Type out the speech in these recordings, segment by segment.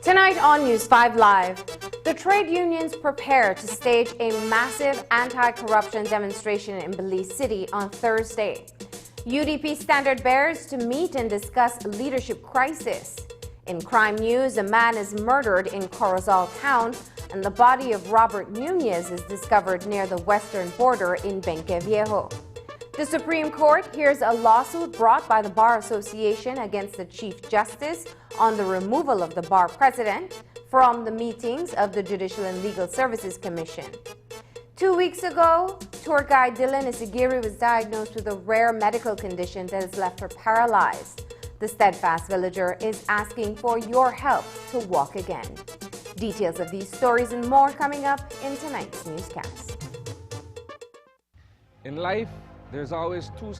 Tonight on News 5 Live, the trade unions prepare to stage a massive anti-corruption demonstration in Belize City on Thursday. UDP standard bearers to meet and discuss leadership crisis. In crime news, a man is murdered in Corozal town and the body of Robert Nunez is discovered near the western border in Benque Viejo. The Supreme Court hears a lawsuit brought by the Bar Association against the Chief Justice on the removal of the bar president from the meetings of the Judicial and Legal Services Commission. 2 weeks ago, tour guide Dylan Isigiri was diagnosed with a rare medical condition that has left her paralyzed. The steadfast villager is asking for your help to walk again. Details of these stories and more coming up in tonight's newscast. In life, there's always two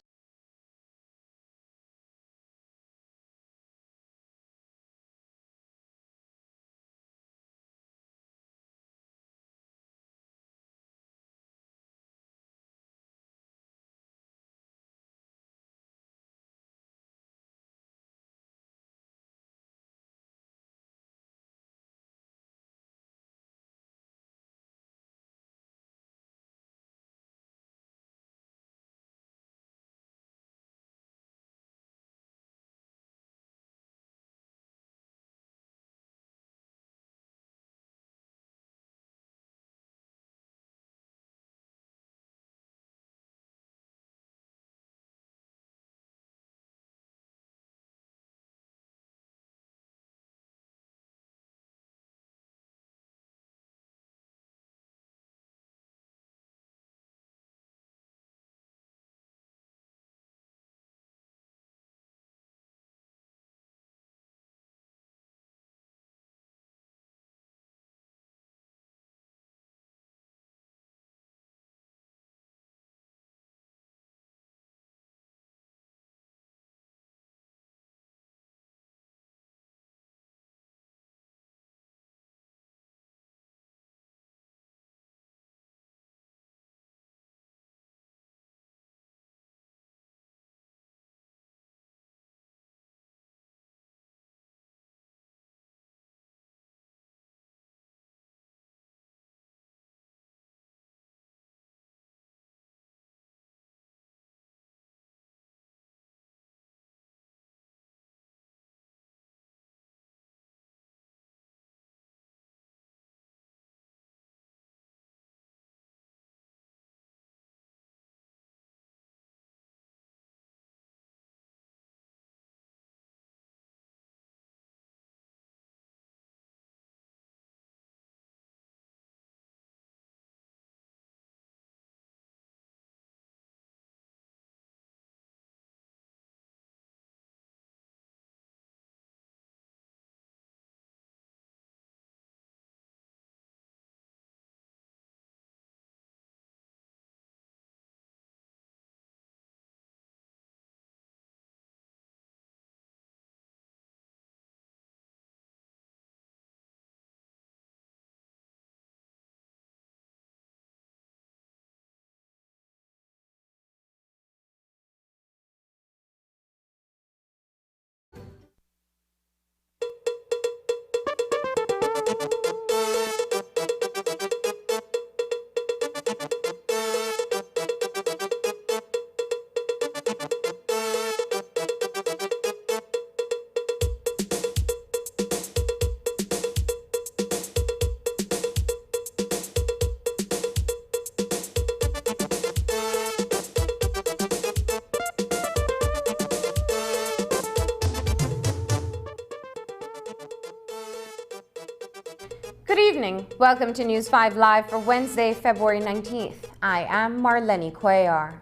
Good evening. Welcome to News 5 Live for Wednesday, February 19th. I am Marlene Cuellar.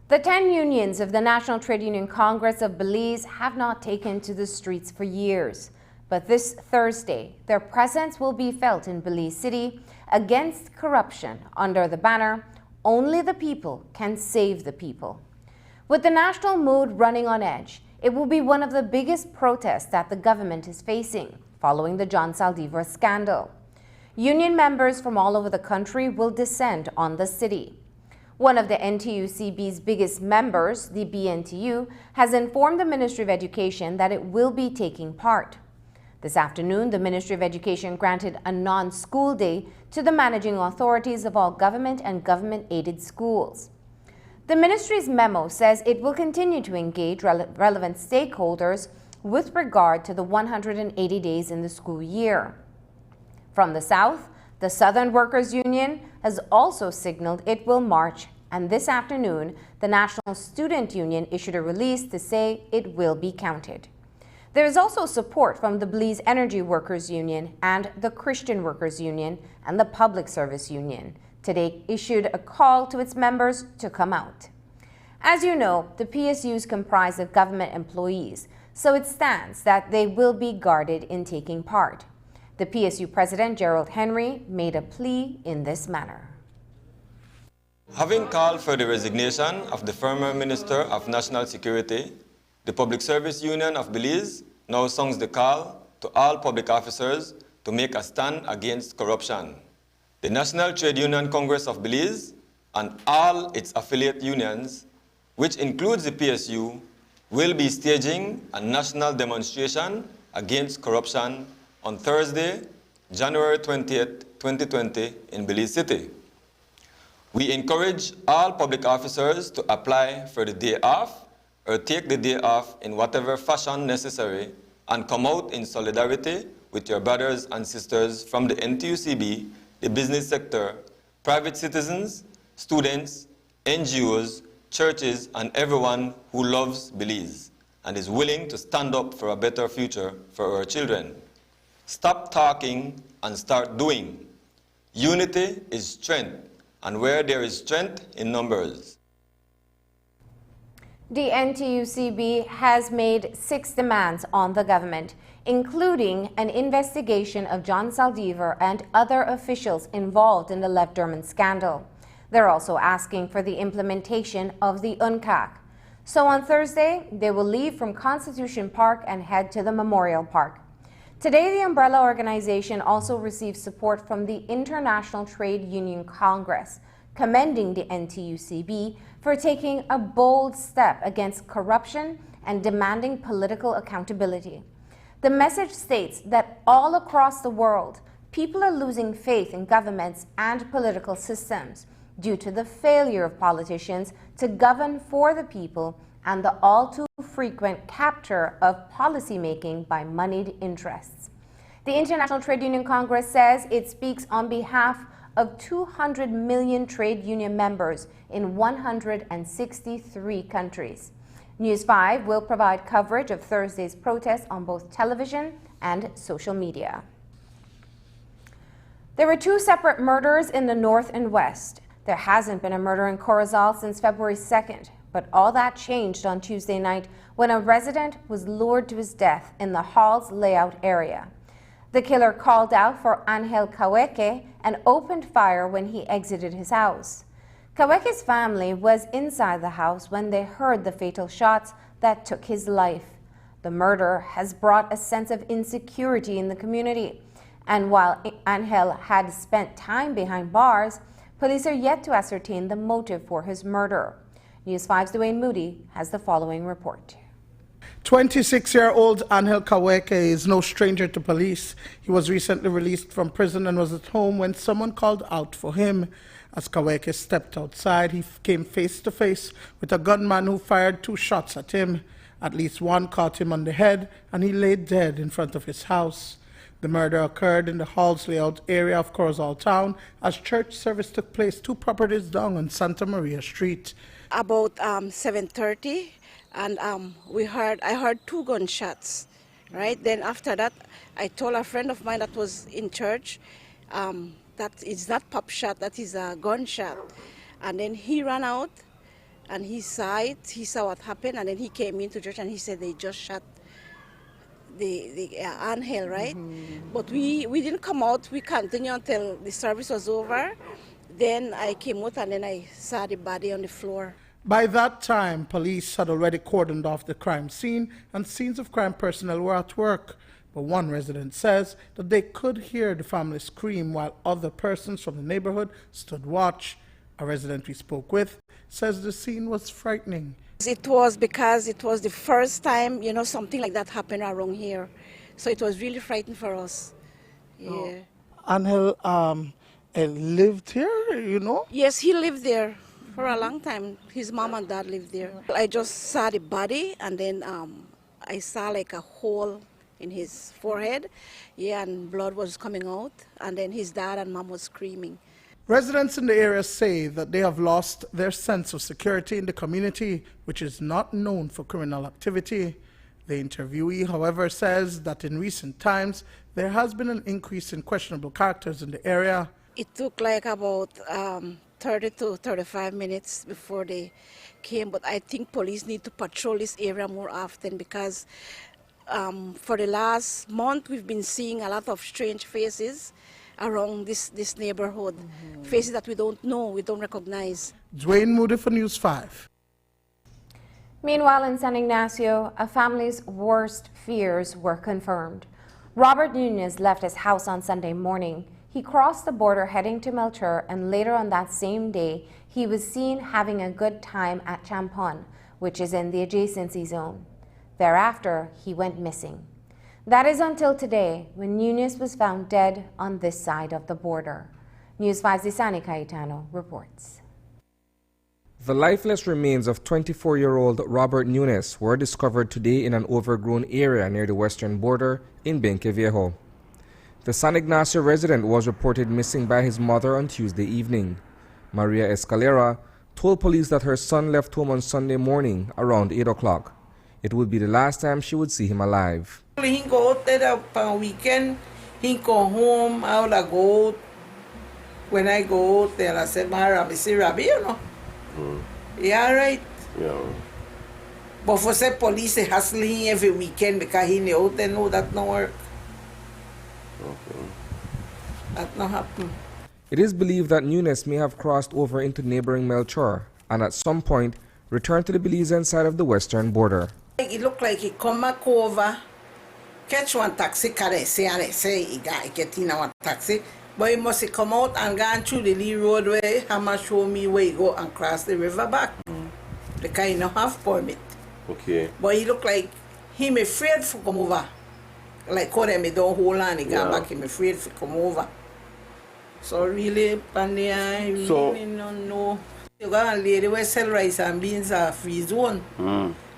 The 10 unions of the National Trade Union Congress of Belize have not taken to the streets for years. But this Thursday, their presence will be felt in Belize City against corruption under the banner, "Only the people can save the people." With the national mood running on edge, it will be one of the biggest protests that the government is facing following the John Saldivar scandal. Union members from all over the country will descend on the city. One of the NTUCB's biggest members, the BNTU, has informed the Ministry of Education that it will be taking part. This afternoon, the Ministry of Education granted a non-school day to the managing authorities of all government and government-aided schools. The ministry's memo says it will continue to engage relevant stakeholders with regard to the 180 days in the school year. From the South, the Southern Workers Union has also signaled it will march, and this afternoon, the National Student Union issued a release to say it will be counted. There is also support from the Belize Energy Workers Union and the Christian Workers Union and the Public Service Union. Today issued a call to its members to come out. As you know, the PSUs comprise of government employees, so it stands that they will be guarded in taking part. The PSU President, Gerald Henry, made a plea in this manner. Having called for the resignation of the former Minister of National Security, the Public Service Union of Belize now sounds the call to all public officers to make a stand against corruption. The National Trade Union Congress of Belize and all its affiliate unions, which includes the PSU, will be staging a national demonstration against corruption on Thursday, January 20th, 2020 in Belize City. We encourage all public officers to apply for the day off or take the day off in whatever fashion necessary and come out in solidarity with your brothers and sisters from the NTUCB, the business sector, private citizens, students, NGOs, churches, and everyone who loves Belize and is willing to stand up for a better future for our children. Stop talking and start doing. Unity is strength, and where there is strength in numbers. The NTUCB has made 6 demands on the government, including an investigation of John Saldivar and other officials involved in the Lev Derman scandal. They're also asking for the implementation of the UNCAC. So on Thursday, they will leave from Constitution Park and head to the Memorial Park. Today, the umbrella organization also received support from the International Trade Union Congress, commending the NTUCB for taking a bold step against corruption and demanding political accountability. The message states that all across the world, people are losing faith in governments and political systems due to the failure of politicians to govern for the people and the all too frequent capture of policymaking by moneyed interests. The International Trade Union Congress says it speaks on behalf of 200 million trade union members in 163 countries. News 5 will provide coverage of Thursday's protest on both television and social media. There were 2 separate murders in the north and west. There hasn't been a murder in Corozal since February 2nd, but all that changed on Tuesday night when a resident was lured to his death in the Hall's layout area. The killer called out for Angel Kaweke and opened fire when he exited his house. Kaweke's family was inside the house when they heard the fatal shots that took his life. The murder has brought a sense of insecurity in the community. And while Angel had spent time behind bars, police are yet to ascertain the motive for his murder. News 5's Dwayne Moody has the following report. 26-year-old Angel Kaweke is no stranger to police. He was recently released from prison and was at home when someone called out for him. As Kaweke stepped outside, he came face to face with a gunman who fired 2 shots at him. At least one caught him on the head, and he lay dead in front of his house. The murder occurred in the Halls layout area of Corozal town as church service took place 2 properties down on Santa Maria Street. About 7:30, and I heard 2 gunshots right? Then after that, I told a friend of mine that was in church that it's not pop shot, that is a gunshot. And then he ran out and he saw it, he saw what happened, and then he came into church and he said they just shot the Angel, right? But we didn't come out, we continued until the service was over. Then I came out and then I saw the body on the floor. By that time, police had already cordoned off the crime scene and scenes of crime personnel were at work. But one resident says that they could hear the family scream while other persons from the neighborhood stood watch. A resident we spoke with says the scene was frightening. It was because it was the first time, you know, something like that happened around here. So it was really frightening for us. Yeah. Angel lived here, you know? Yes, he lived there for a long time. His mom and dad lived there. I just saw the body and then I saw like a hole in his forehead. Yeah, and blood was coming out. And then his dad and mom was screaming. Residents in the area say that they have lost their sense of security in the community, which is not known for criminal activity. The interviewee, however, says that in recent times, there has been an increase in questionable characters in the area. It took like about 30 to 35 minutes before they came, but I think police need to patrol this area more often because for the last month we've been seeing a lot of strange faces around this neighborhood, faces that we don't know, we don't recognize. Dwayne Moody for News 5. Meanwhile, in San Ignacio, a family's worst fears were confirmed. Robert Nunez left his house on Sunday morning. He crossed the border heading to Melchor, and later on that same day, he was seen having a good time at Champon, which is in the adjacency zone. Thereafter, he went missing. That is until today, when Nunez was found dead on this side of the border. News 5's Isani Cayetano reports. The lifeless remains of 24-year-old Robert Nunez were discovered today in an overgrown area near the western border in Benqueviejo. The San Ignacio resident was reported missing by his mother on Tuesday evening. Maria Escalera told police that her son left home on Sunday morning around 8 o'clock. It would be the last time she would see him alive. He go out there on weekend, he go home, I would go. When I go out there, I said, I see Rabbi, you know. Yeah, right. Yeah. But for say police they hustle him every weekend because he know they know that no work. Okay. That not happen. It is believed that Nunez may have crossed over into neighboring Melchor and at some point returned to the Belizean side of the western border. It look like he come back over, catch one taxi, say he get in our taxi, but he must come out and go through the Lee roadway, Hammer show me where he go and cross the river back. Because he no have permit. Okay. But he look like him afraid to come over. Like how them don't hold on, he gone back, him afraid to come over. So really, Pandia, I really don't know. You got a lady who sell rice and beans at free zone.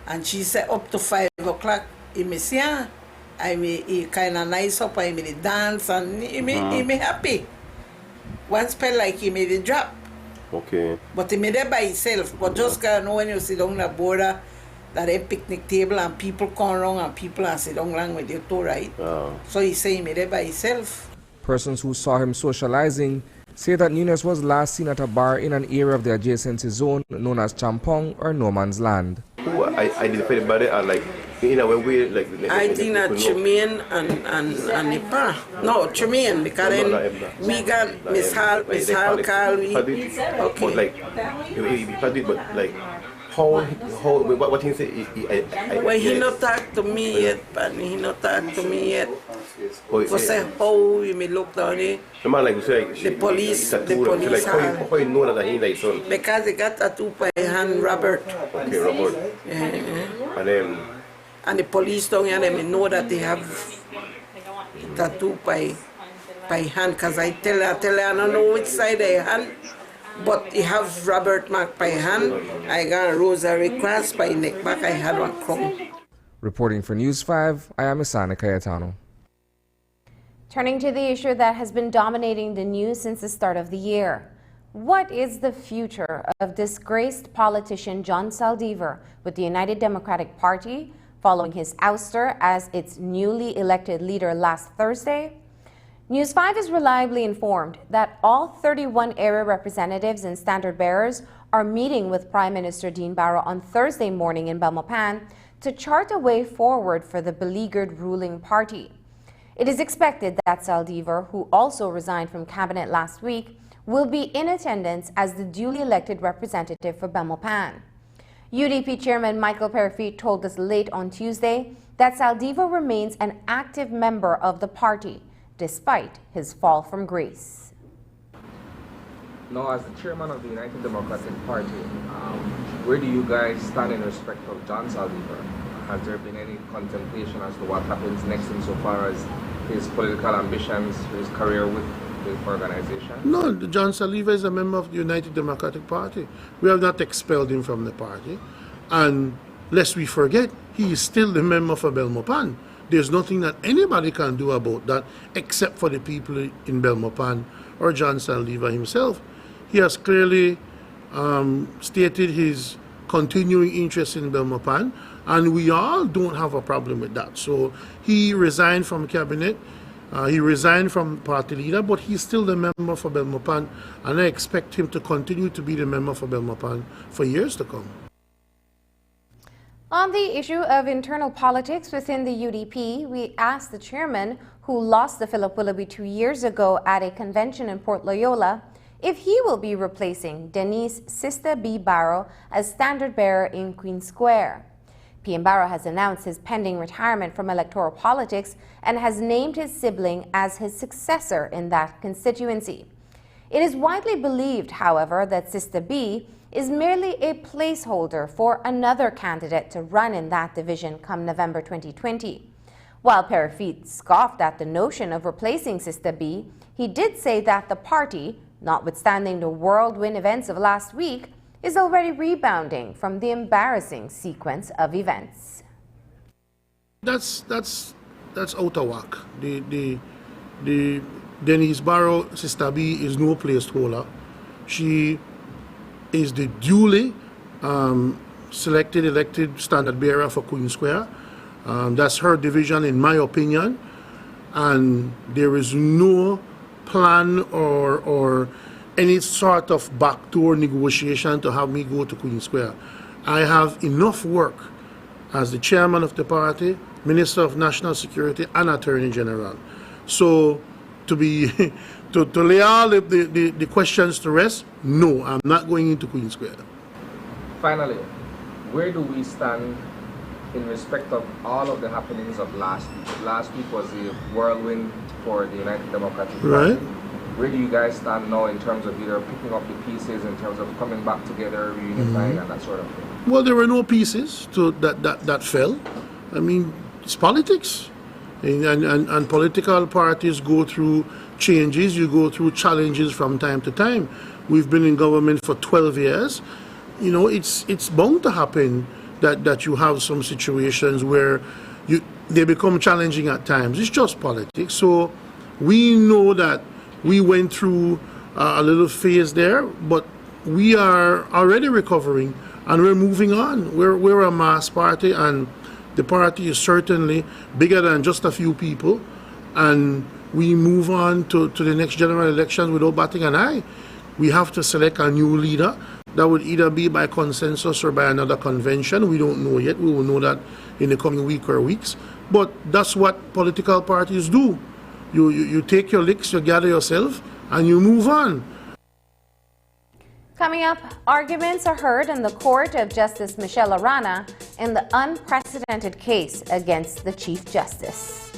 And she said up to 5 o'clock, he may see her. He kind of nice up, I may dance and he may happy. One spell like he made a drop. Okay. But he made it by himself. But just kind of know when you sit down the border, that a picnic table and people come around and people and sit down along with you too, right? So he say he made it by himself. Persons who saw him socializing say that Nunez was last seen at a bar in an area of the adjacency zone known as Champong or No Man's Land. Who identify the body are like in a way like I think that Tremaine and Nipa. No, Tremaine because then we got Miss Hall call me. Okay. But like but like how what he say well, he not talk to me yet, but he not talk to me yet. For say how we may look down there. The police like how you know that he like son? Because they got tattoo by hand Robert. Okay, Robert. And the police down here, they know that they have tattoo by hand. Because I tell her, I don't know which side they hand, but he have Robert mark by hand. I got a rosary cross by neck back. I had one crown. Reporting for News 5, I am Isani Cayetano. Turning to the issue that has been dominating the news since the start of the year. What is the future of disgraced politician John Saldivar with the United Democratic Party, following his ouster as its newly elected leader last Thursday. News 5 is reliably informed that all 31 area representatives and standard bearers are meeting with Prime Minister Dean Barrow on Thursday morning in Belmopan to chart a way forward for the beleaguered ruling party. It is expected that Saldivar, who also resigned from cabinet last week, will be in attendance as the duly elected representative for Belmopan. UDP Chairman Michael Perifit told us late on Tuesday that Saldivar remains an active member of the party, despite his fall from grace. Now, as the chairman of the United Democratic Party, where do you guys stand in respect of John Saldivar? Has there been any contemplation as to what happens next insofar as his political ambitions, his career with the organization? No, John Saldivar is a member of the United Democratic Party. We have not expelled him from the party. And lest we forget, he is still the member for Belmopan. There's nothing that anybody can do about that except for the people in Belmopan or John Saldivar himself. He has clearly stated his continuing interest in Belmopan, and we all don't have a problem with that. So he resigned from cabinet. He resigned from party leader, but he's still the member for Belmopan, and I expect him to continue to be the member for Belmopan for years to come. On the issue of internal politics within the UDP, we asked the chairman, who lost to Philip Willoughby 2 years ago at a convention in Port Loyola, if he will be replacing Denise Sister B. Barrow as standard bearer in Queen Square. PM Barrow has announced his pending retirement from electoral politics and has named his sibling as his successor in that constituency. It is widely believed, however, that Sister B is merely a placeholder for another candidate to run in that division come November 2020. While Perifit scoffed at the notion of replacing Sister B, he did say that the party, notwithstanding the whirlwind events of last week, is already rebounding from the embarrassing sequence of events. That's out of whack. The Denise Barrow, Sister B, is no placeholder. She is the duly selected, elected standard bearer for Queen Square. That's her division, in my opinion, and there is no plan or any sort of backdoor negotiation to have me go to Queen Square. I have enough work as the chairman of the party, Minister of National Security, and Attorney General. So to be to lay all the questions to rest, no, I'm not going into Queen Square. Finally, where do we stand in respect of all of the happenings of last week? Last week was the whirlwind for the United Democratic Party. Right. Where do you guys stand now in terms of either picking up the pieces, in terms of coming back together, reunifying, and that sort of thing? Well, there were no pieces to that fell. I mean, it's politics. And political parties go through changes, you go through challenges from time to time. We've been in government for 12 years. You know, it's bound to happen that you have some situations where they become challenging at times. It's just politics. So we know that we went through a little phase there, but we are already recovering and we're moving on. We're a mass party, and the party is certainly bigger than just a few people, and we move on to the next general elections without batting an eye. We have to select a new leader. That would either be by consensus or by another convention. We don't know yet. We will know that in the coming week or weeks. But that's what political parties do. You take your licks, you gather yourself, and you move on. Coming up, arguments are heard in the court of Justice Michelle Arana in the unprecedented case against the Chief Justice.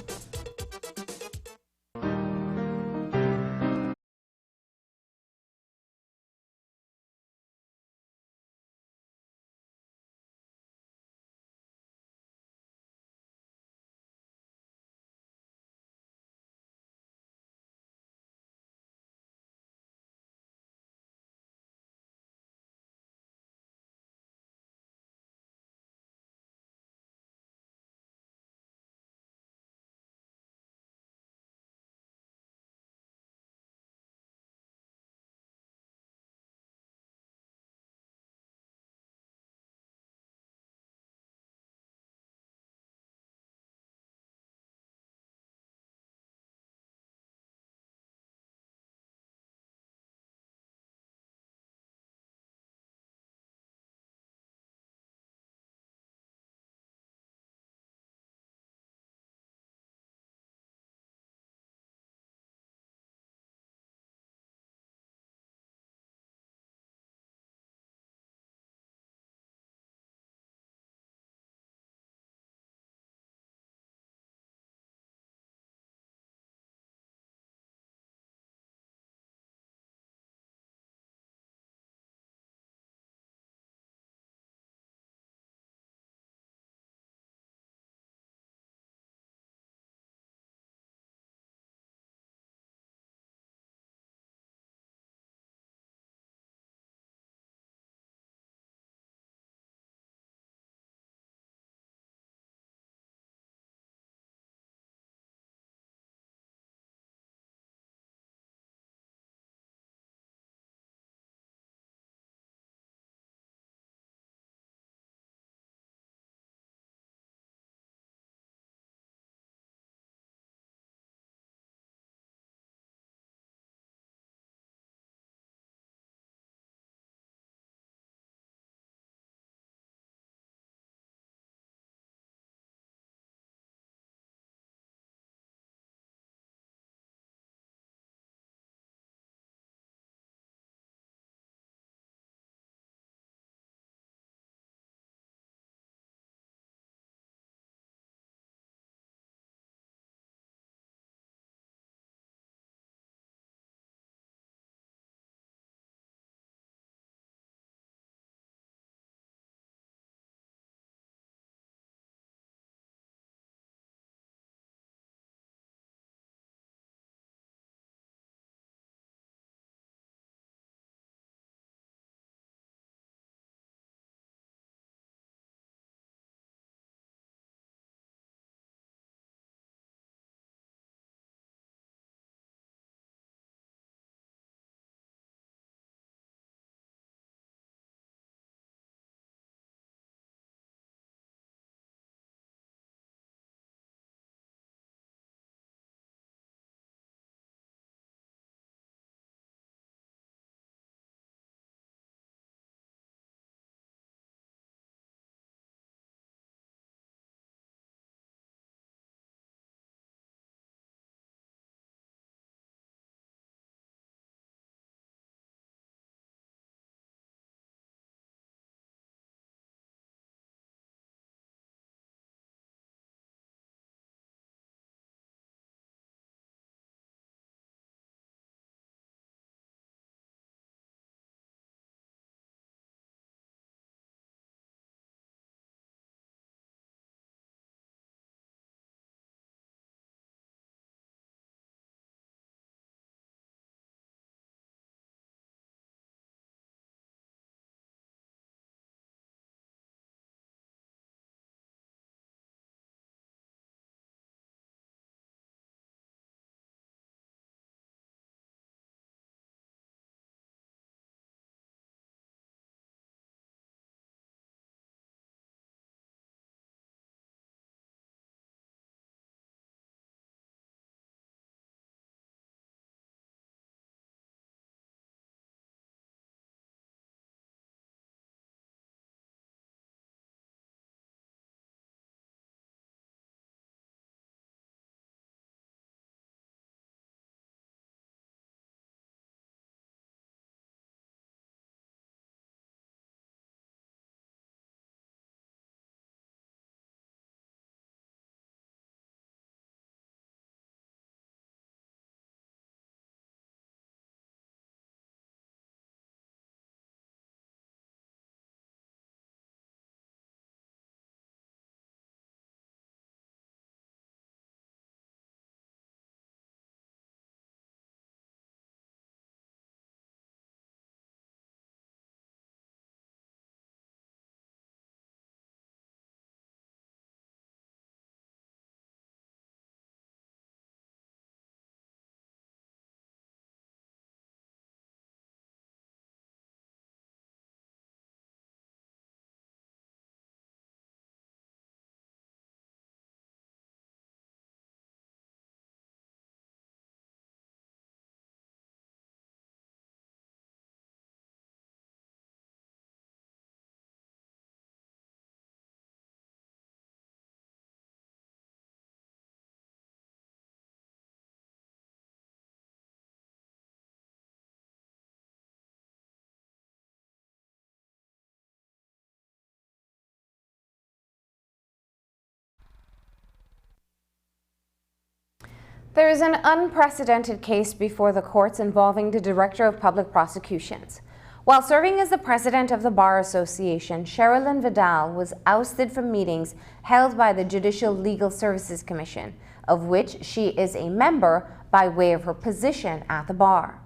There is an unprecedented case before the courts involving the Director of Public Prosecutions. While serving as the president of the Bar Association, Sherilyn Vidal was ousted from meetings held by the Judicial Legal Services Commission, of which she is a member by way of her position at the bar.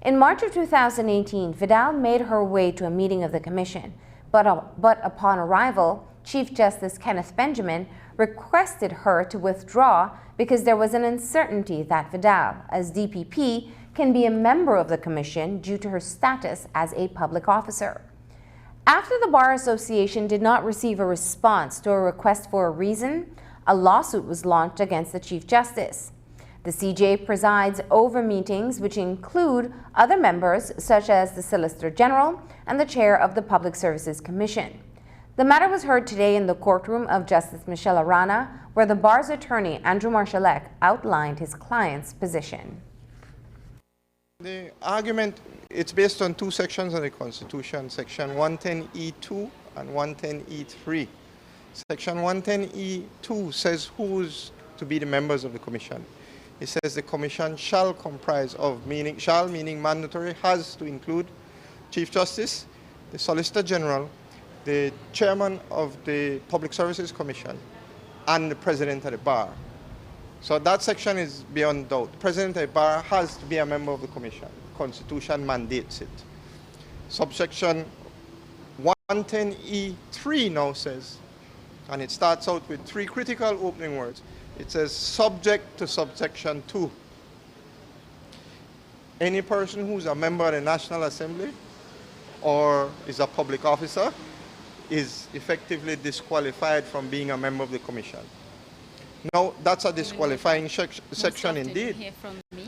In March of 2018, Vidal made her way to a meeting of the commission, but upon arrival, Chief Justice Kenneth Benjamin requested her to withdraw because there was an uncertainty that Vidal, as DPP, can be a member of the commission due to her status as a public officer. After the Bar Association did not receive a response to a request for a reason, a lawsuit was launched against the Chief Justice. The CJ presides over meetings which include other members such as the Solicitor General and the Chair of the Public Services Commission. The matter was heard today in the courtroom of Justice Michelle Arana, where the bar's attorney, Andrew Marshallek, outlined his client's position. The argument, it's based on two sections of the Constitution, Section 110E2 and 110E3. Section 110E2 says who's to be the members of the Commission. It says the Commission shall comprise of, shall meaning mandatory, has to include Chief Justice, the Solicitor General, the Chairman of the Public Services Commission, and the President of the Bar. So that section is beyond doubt. The President of the Bar has to be a member of the Commission. The Constitution mandates it. Subsection 110E3 now says, and it starts out with three critical opening words. It says, subject to subsection 2. Any person who's a member of the National Assembly or is a public officer is effectively disqualified from being a member of the Commission. Now, that's a disqualifying section indeed.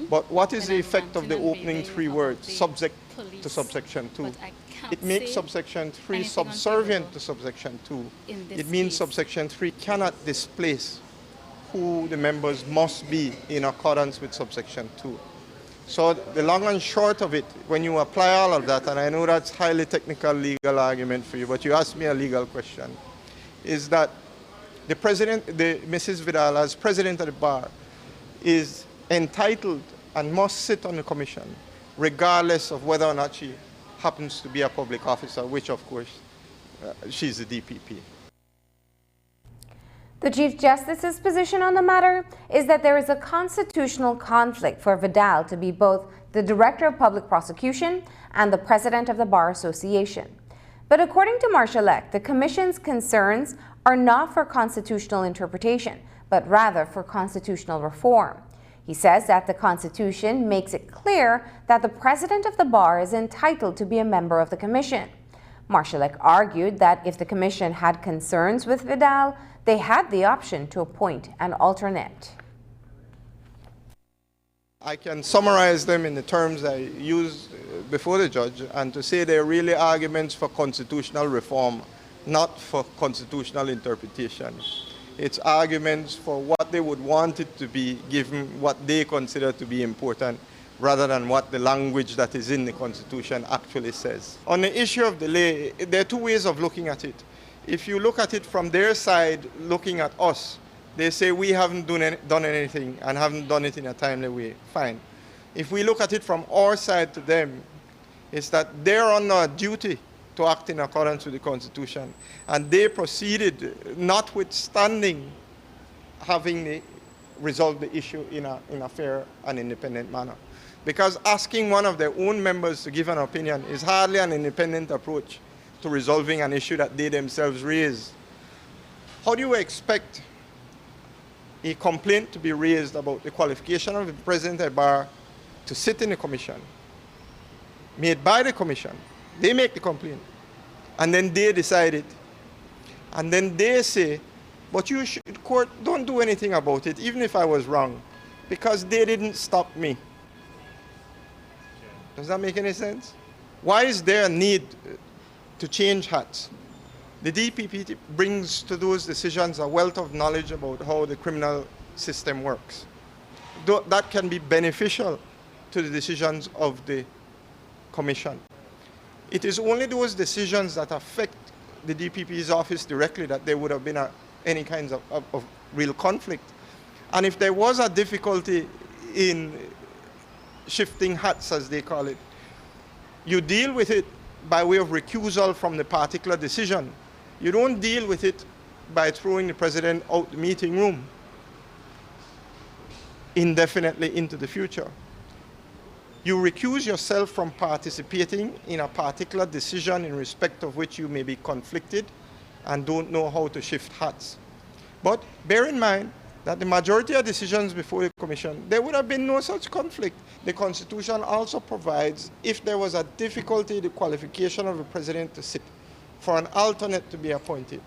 But what is the effect of the opening three words, subject to subsection 2? It makes subsection 3 subservient to subsection 2. It means subsection 3 cannot displace who the members must be in accordance with subsection 2. So the long and short of it, when you apply all of that, and I know that's highly technical legal argument for you, but you asked me a legal question, is that the president, Mrs. Vidal, as president of the bar, is entitled and must sit on the commission, regardless of whether or not she happens to be a public officer, which of course she's the DPP. The Chief Justice's position on the matter is that there is a constitutional conflict for Vidal to be both the Director of Public Prosecution and the President of the Bar Association. But according to Marshallek, the Commission's concerns are not for constitutional interpretation, but rather for constitutional reform. He says that the Constitution makes it clear that the President of the Bar is entitled to be a member of the Commission. Marshallek argued that if the Commission had concerns with Vidal, they had the option to appoint an alternate. I can summarize them in the terms I used before the judge, and to say they're really arguments for constitutional reform, not for constitutional interpretation. It's arguments for what they would want it to be, given what they consider to be important, rather than what the language that is in the Constitution actually says. On the issue of delay, there are two ways of looking at it. If you look at it from their side, looking at us, they say we haven't done anything and haven't done it in a timely way. Fine. If we look at it from our side to them, it's that they're under a duty to act in accordance with the Constitution. And they proceeded, notwithstanding having resolved the issue in a fair and independent manner. Because asking one of their own members to give an opinion is hardly an independent approach to resolving an issue that they themselves raised. How do you expect a complaint to be raised about the qualification of the President of the Bar to sit in the commission, made by the commission? They make the complaint, and then they decide it. And then they say, but you should, court, don't do anything about it, even if I was wrong, because they didn't stop me. Does that make any sense? Why is there a need to change hats? The DPP brings to those decisions a wealth of knowledge about how the criminal system works. That can be beneficial to the decisions of the commission. It is only those decisions that affect the DPP's office directly that there would have been any kinds of real conflict. And if there was a difficulty in shifting hats, as they call it, you deal with it by way of recusal from the particular decision. You don't deal with it by throwing the president out the meeting room indefinitely into the future. You recuse yourself from participating in a particular decision in respect of which you may be conflicted and don't know how to shift hats. But bear in mind that the majority of decisions before the Commission, there would have been no such conflict. The Constitution also provides, if there was a difficulty, the qualification of the president to sit, for an alternate to be appointed.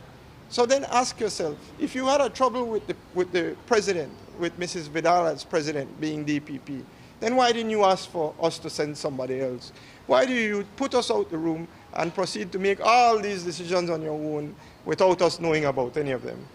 So then ask yourself, if you had a trouble with the president, with Mrs. Vidal as president being DPP, then why didn't you ask for us to send somebody else? Why do you put us out the room and proceed to make all these decisions on your own without us knowing about any of them?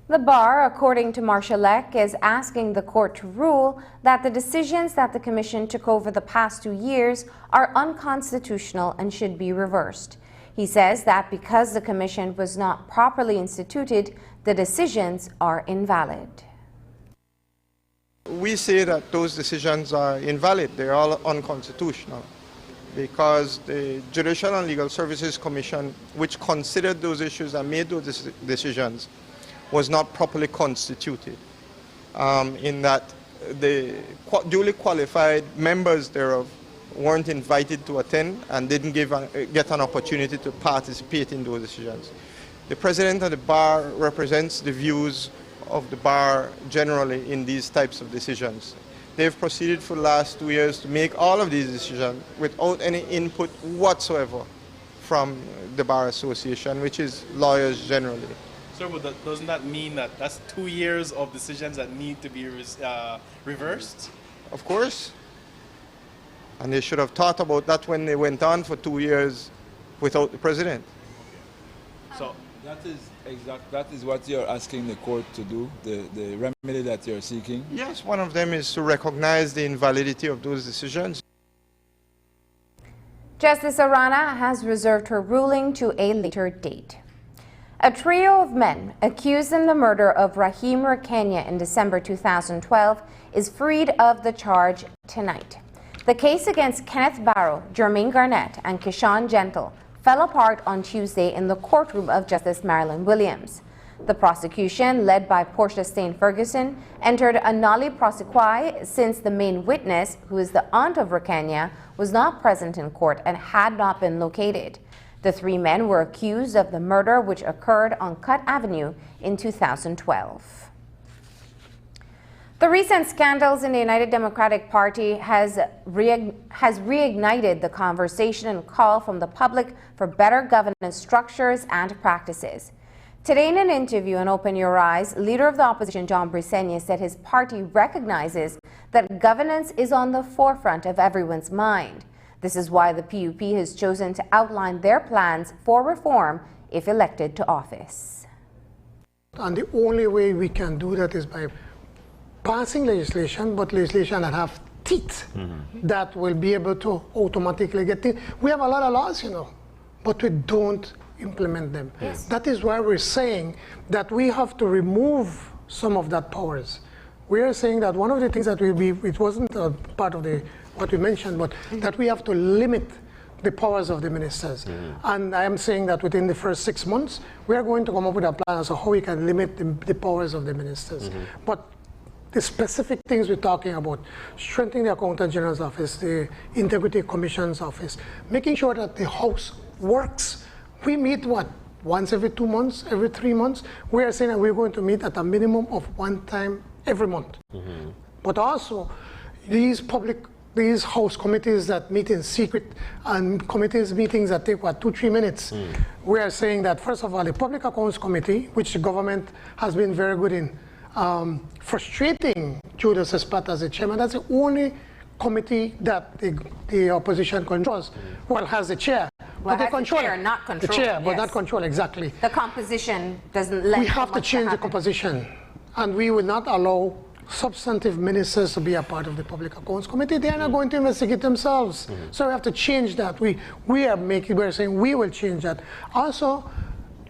The bar, according to Marshall Eck, is asking the court to rule that the decisions that the Commission took over the past 2 years are unconstitutional and should be reversed. He says that because the Commission was not properly instituted, the decisions are invalid. We say that those decisions are invalid. They're all unconstitutional because the Judicial and Legal Services Commission, which considered those issues and made those decisions, was not properly constituted, in that the duly qualified members thereof weren't invited to attend and didn't get an opportunity to participate in those decisions. The President of the Bar represents the views of the Bar generally in these types of decisions. They've proceeded for the last 2 years to make all of these decisions without any input whatsoever from the Bar Association, which is lawyers generally. Sir, but doesn't that mean that that's 2 years of decisions that need to be reversed? Of course. And they should have thought about that when they went on for 2 years without the president. So that is what you're asking the court to do, the remedy that you're seeking? Yes, one of them is to recognize the invalidity of those decisions. Justice Arana has reserved her ruling to a later date. A trio of men accused in the murder of Rahim Rakenya in December 2012 is freed of the charge tonight. The case against Kenneth Barrow, Jermaine Garnett, and Kishan Gentle fell apart on Tuesday in the courtroom of Justice Marilyn Williams. The prosecution, led by Portia Stain Ferguson, entered a nolle prosequi since the main witness, who is the aunt of Rakenya, was not present in court and had not been located. The three men were accused of the murder, which occurred on Cut Avenue in 2012. The recent scandals in the United Democratic Party has reignited the conversation and call from the public for better governance structures and practices. Today in an interview on Open Your Eyes, leader of the opposition John Brisenia said his party recognizes that governance is on the forefront of everyone's mind. This is why the PUP has chosen to outline their plans for reform if elected to office. And the only way we can do that is by passing legislation, but legislation that have teeth that will be able to automatically get things. We have a lot of laws, but we don't implement them. Yes. That is why we're saying that we have to remove some of that powers. We are saying that one of the things that will be, it wasn't a part of what we mentioned, but that we have to limit the powers of the ministers. And I am saying that within the first 6 months, we are going to come up with a plan as to how we can limit the powers of the ministers. But the specific things we're talking about, strengthening the Accountant General's office, the Integrity Commission's office, making sure that the House works. We meet, once every 2 months, every 3 months? We are saying that we're going to meet at a minimum of 1 time every month. But also, these House committees that meet in secret and committees meetings that take 2-3 minutes. We are saying that, first of all, the Public Accounts Committee, which the government has been very good in frustrating Judas Espat as the chairman, that's the only committee that the opposition controls. Well, has the chair. Well, but they control the chair, not control. The chair, but yes. not control, exactly. The composition doesn't let. We have to change the composition, and we will not allow substantive ministers to be a part of the Public Accounts Committee. They are not going to investigate themselves. So we have to change that. We're saying we will change that. Also,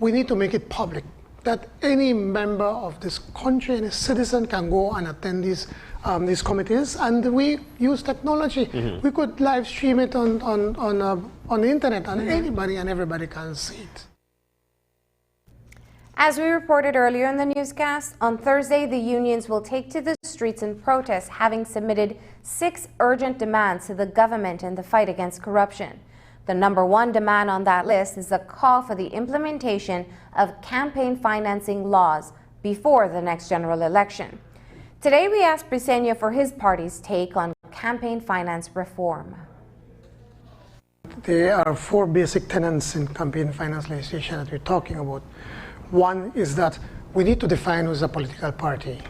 we need to make it public. that any member of this country, any citizen can go and attend these committees, and we use technology. We could live stream it on the internet, and anybody and everybody can see it. As we reported earlier in the newscast, on Thursday, the unions will take to the streets in protest, having submitted 6 urgent demands to the government in the fight against corruption. The #1 demand on that list is a call for the implementation of campaign financing laws before the next general election. Today, we asked Briceño for his party's take on campaign finance reform. There are 4 basic tenets in campaign finance legislation that we're talking about. One is that we need to define who's a political party,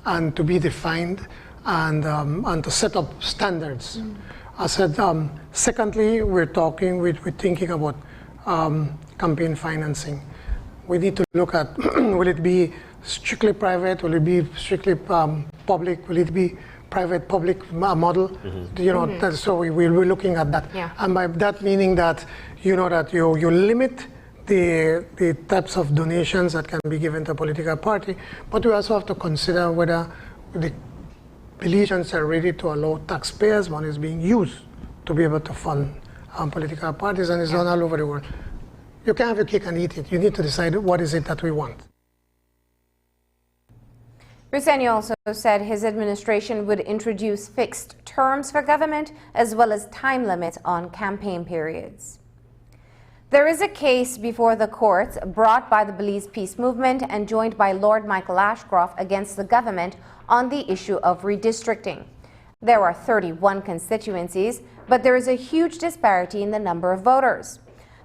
and to be defined, and to set up standards. I said, secondly, we're thinking about campaign financing. We need to look at, will it be strictly private, will it be strictly public, will it be private-public model? You know, so we're looking at that. And by that meaning that, you know, that you limit the types of donations that can be given to a political party, but we also have to consider whether the politicians are ready to allow taxpayers' money is being used to be able to fund political parties, and it's done all over the world. You can't have your cake and eat it. You need to decide what is it that we want. Briceño also said his administration would introduce fixed terms for government as well as time limits on campaign periods. There is a case before the courts brought by the Belize Peace Movement and joined by Lord Michael Ashcroft against the government on the issue of redistricting. There are 31 constituencies, but there is a huge disparity in the number of voters.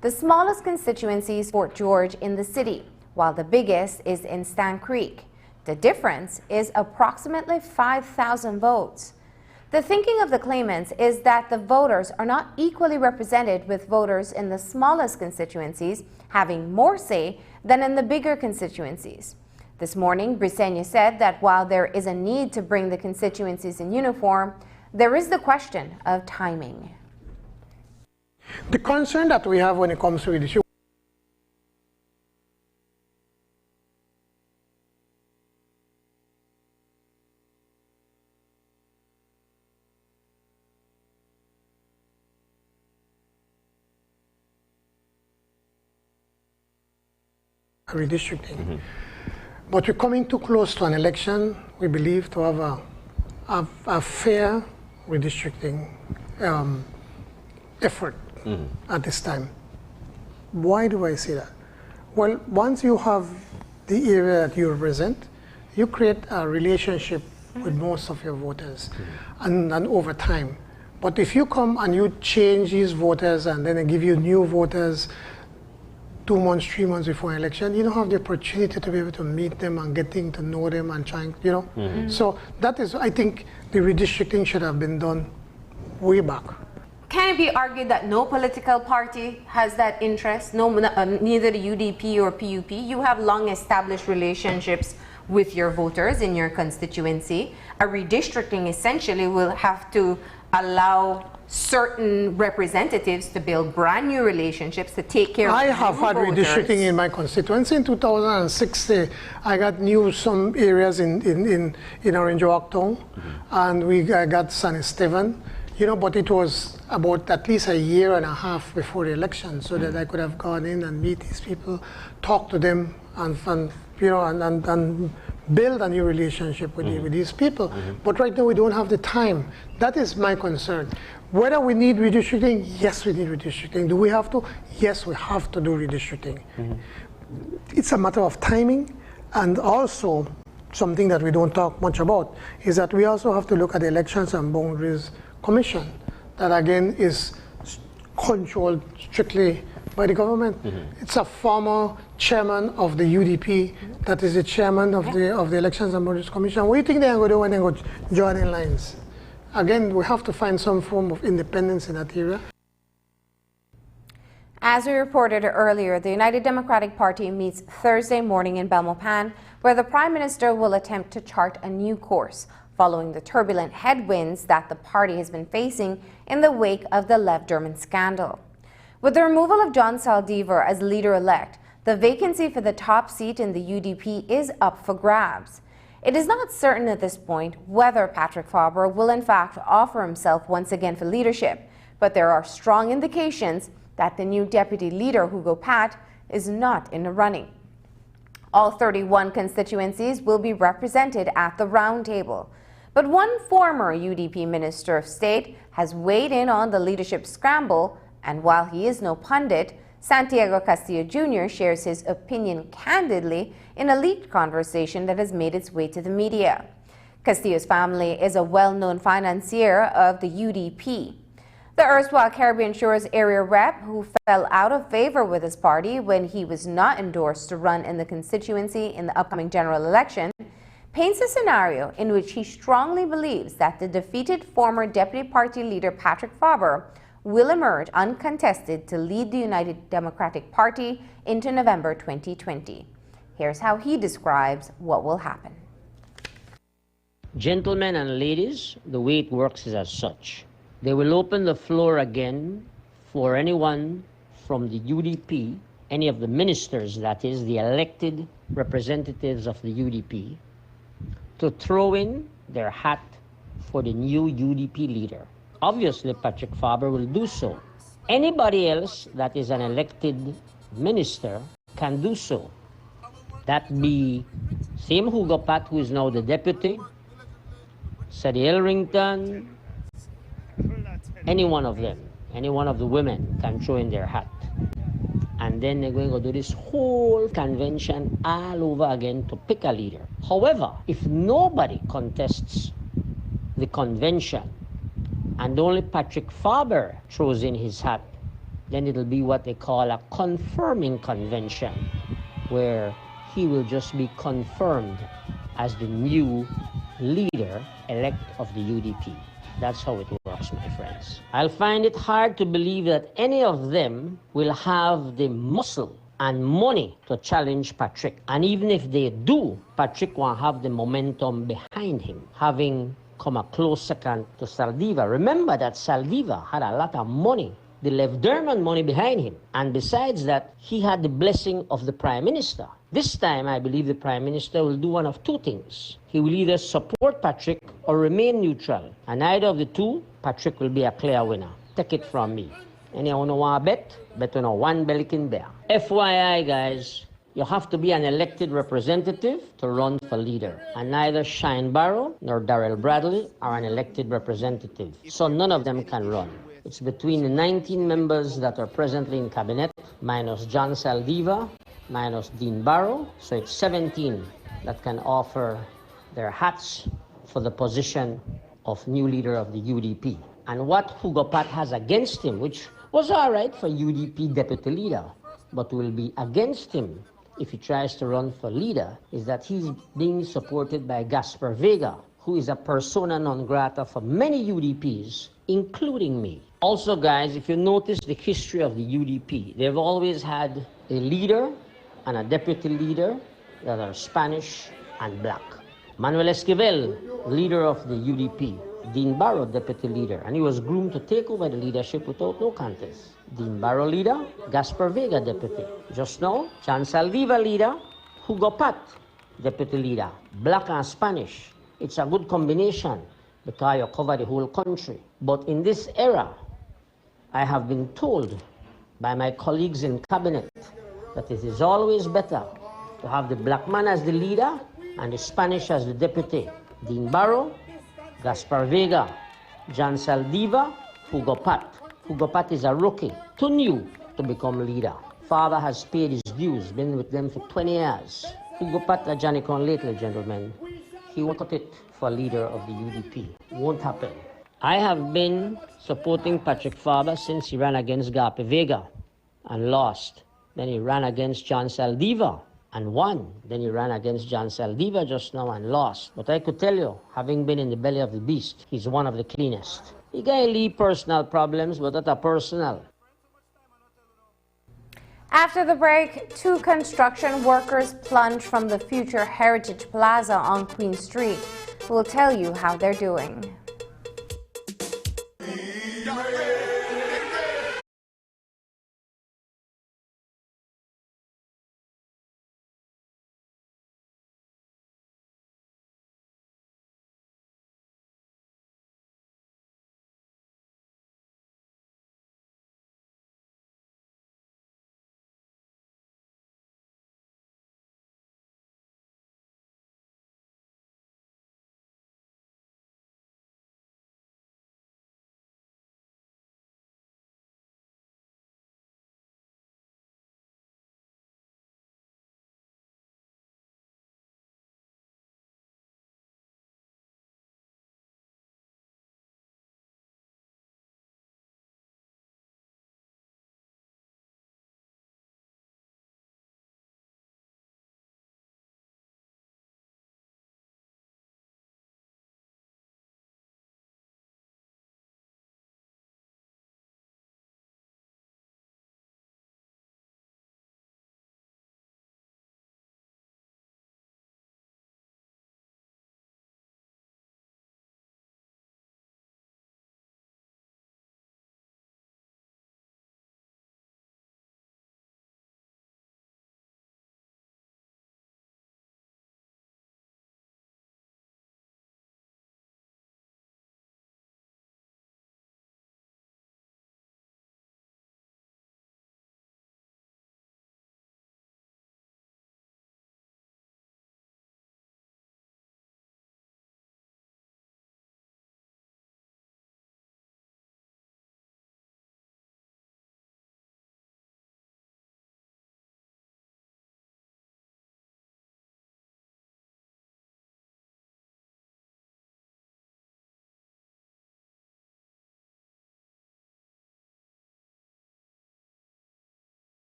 The smallest constituency is Fort George in the city, while the biggest is in Stan Creek. The difference is approximately 5,000 votes. The thinking of the claimants is that the voters are not equally represented, with voters in the smallest constituencies having more say than in the bigger constituencies. This morning, Briceño said that while there is a need to bring the constituencies in uniform, there is the question of timing. The concern that we have when it comes to redistricting But we're coming too close to an election, we believe, to have a fair redistricting effort at this time. Why do I say that? Well, once you have the area that you represent, you create a relationship with most of your voters and over time. But if you come and you change these voters and then they give you new voters 2 months, 3 months before an election, you don't have the opportunity to be able to meet them and getting to know them and trying, you know. So that is, I think, the redistricting should have been done way back. Can it be argued that no political party has that interest? No, neither the UDP or PUP. You have long established relationships with your voters in your constituency. A redistricting essentially will have to allow certain representatives to build brand new relationships to take care of I have had redistricting in my constituency. In 2006, I got some areas in Orange Walk Town, and I got San Esteban, you know, but it was about at least a year and a half before the election, so that I could have gone in and meet these people, talk to them, and you know, and build a new relationship with these people. But right now we don't have the time. That is my concern. Whether we need redistricting, yes, we need redistricting. Do we have to? Yes, we have to do redistricting. It's a matter of timing, and also something that we don't talk much about is that we also have to look at the Elections and Boundaries Commission, that again is controlled strictly by the government. It's a former chairman of the UDP that is the chairman of the Elections and Boundaries Commission. What do you think they're going to do when they go join in lines? Again, we have to find some form of independence in that area. As we reported earlier, the United Democratic Party meets Thursday morning in Belmopan, where the Prime Minister will attempt to chart a new course following the turbulent headwinds that the party has been facing in the wake of the Lev Derman scandal. With the removal of John Saldivar as leader-elect, The vacancy for the top seat in the UDP is up for grabs. It is not certain at this point whether Patrick Faber will in fact offer himself once again for leadership, but there are strong indications that the new deputy leader, Hugo Pat, is not in the running. All 31 constituencies will be represented at the round table. But one former UDP Minister of State has weighed in on the leadership scramble, and while he is no pundit, Santiago Castillo Jr. shares his opinion candidly in a leaked conversation that has made its way to the media. Castillo's family is a well-known financier of the UDP. The erstwhile Caribbean Shores area rep, who fell out of favor with his party when he was not endorsed to run in the constituency in the upcoming general election, paints a scenario in which he strongly believes that the defeated former deputy party leader Patrick Faber will emerge uncontested to lead the United Democratic Party into November 2020. Here's how he describes what will happen. Gentlemen and ladies, the way it works is as such. They will open the floor again for anyone from the UDP, any of the ministers, that is, the elected representatives of the UDP, to throw in their hat for the new UDP leader. Obviously, Patrick Faber will do so. Anybody else that is an elected minister can do so. That be same Hugo Pat, who is now the deputy, Sadie Elrington, any one of them, any one of the women can throw in their hat. And then they're going to do this whole convention all over again to pick a leader. However, if nobody contests the convention and only Patrick Faber throws in his hat, then it'll be what they call a confirming convention, where he will just be confirmed as the new leader-elect of the UDP. That's how it works, my friends. I'll find it hard to believe that any of them will have the muscle and money to challenge Patrick. And even if they do, Patrick won't have the momentum behind him, having come a close second to Saldivar. Remember that Saldivar had a lot of money. They left Dermond money behind him. And besides that, he had the blessing of the Prime Minister. This time, I believe the Prime Minister will do one of two things. He will either support Patrick or remain neutral. And either of the two, Patrick will be a clear winner. Take it from me. Anyone want to bet on a one Bellikin bear. FYI, guys, you have to be an elected representative to run for leader. And neither Shine Barrow nor Darrell Bradley are an elected representative. So none of them can run. It's between the 19 members that are presently in cabinet, minus John Saldivar, minus Dean Barrow. So it's 17 that can offer their hats for the position of new leader of the UDP. And what Hugo Pat has against him, which was all right for UDP deputy leader, but will be against him if he tries to run for leader, is that he's being supported by Gaspar Vega, who is a persona non grata for many UDPs, including me. Also, guys, if you notice the history of the UDP, they've always had a leader and a deputy leader that are Spanish and black. Manuel Esquivel, leader of the UDP. Dean Barrow, deputy leader. And he was groomed to take over the leadership without no contest. Dean Barrow leader, Gaspar Vega deputy. Just now, John Saldivar leader, Hugo Pat deputy leader. Black and Spanish. It's a good combination because you cover the whole country. But in this era, I have been told by my colleagues in cabinet that it is always better to have the black man as the leader and the Spanish as the deputy. Dean Barrow, Gaspar Vega, John Saldivar, Hugo Pat. Hugo Pat is a rookie, too new to become leader. Father has paid his dues, been with them for 20 years. Hugo Pat, a Johnny Con lately, gentlemen. He won't cut it for leader of the UDP. Won't happen. I have been supporting Patrick Faber since he ran against Gape Vega and lost. Then he ran against John Saldivar and won. Then he ran against John Saldivar just now and lost. But I could tell you, having been in the belly of the beast, he's one of the cleanest. He got personal problems, but that are personal. After the break, 2 construction workers plunge from the future Heritage Plaza on Queen Street. We'll tell you how they're doing.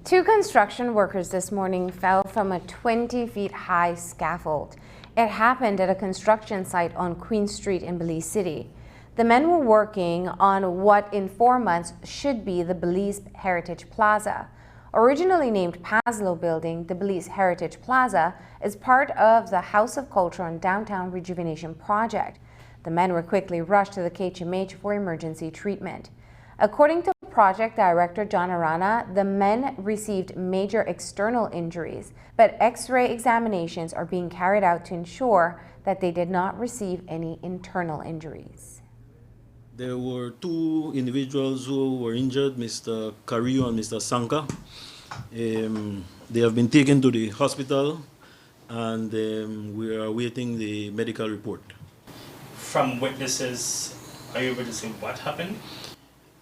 Two construction workers this morning fell from a 20 feet high scaffold. It happened at a construction site on Queen Street in Belize City. The men were working on what in 4 months should be the Belize Heritage Plaza. Originally named Paslow Building, the Belize Heritage Plaza is part of the House of Culture and Downtown Rejuvenation Project. The men were quickly rushed to the KHMH for emergency treatment. According to Project Director John Arana, the men received major external injuries, but X-ray examinations are being carried out to ensure that they did not receive any internal injuries. There were two individuals who were injured, Mr. Carrillo and Mr. Sanka. They have been taken to the hospital and we are awaiting the medical report. From witnesses, are you able to say what happened?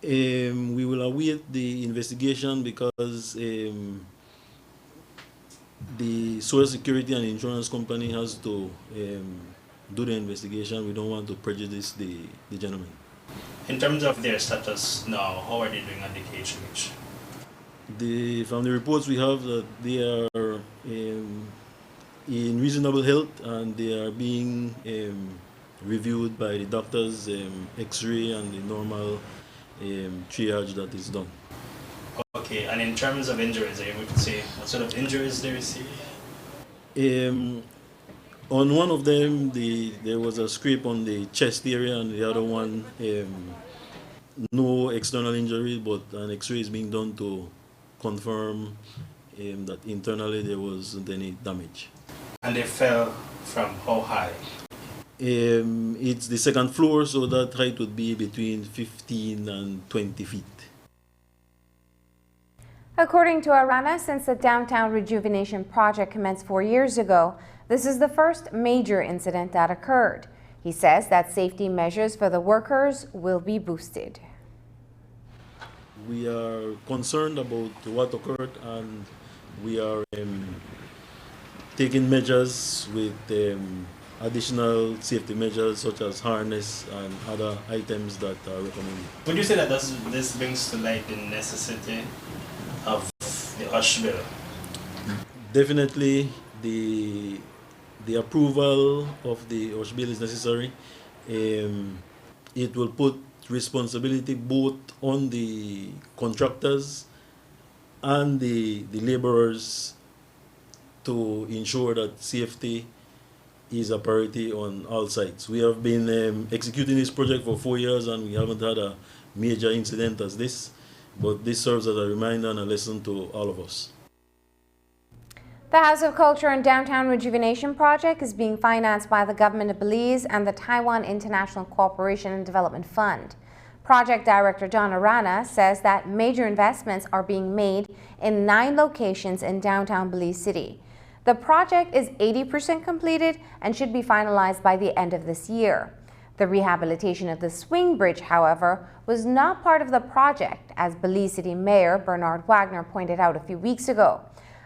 We will await the investigation because the Social Security and Insurance Company has to do the investigation. We don't want to prejudice the gentleman. In terms of their status now, how are they doing at the KHMH? From the reports we have, that they are in reasonable health and they are being reviewed by the doctors, X-ray and the normal triage that is done. Okay, and in terms of injuries, are you able to say what sort of injuries they received? On one of them, there was a scrape on the chest area, and the other one, no external injury, but an X-ray is being done to confirm that internally there wasn't any damage. And they fell from how high? It's the second floor, so that height would be between 15 and 20 feet. According to Arana, since the Downtown Rejuvenation Project commenced 4 years ago, this is the first major incident that occurred. He says that safety measures for the workers will be boosted. We are concerned about what occurred and we are taking measures with additional safety measures such as harness and other items that are recommended. Would you say that this brings to light the necessity of the hush bill? Definitely the approval of the hush bill is necessary. It will put responsibility both on the contractors and the laborers to ensure that safety is a priority on all sides. We have been executing this project for 4 years and we haven't had a major incident as this, but this serves as a reminder and a lesson to all of us. The House of Culture and Downtown Rejuvenation Project is being financed by the Government of Belize and the Taiwan International Cooperation and Development Fund. Project Director John Arana says that major investments are being made in 9 locations in downtown Belize City. The project is 80% completed and should be finalized by the end of this year. The rehabilitation of the swing bridge, however, was not part of the project, as Belize City Mayor Bernard Wagner pointed out a few weeks ago.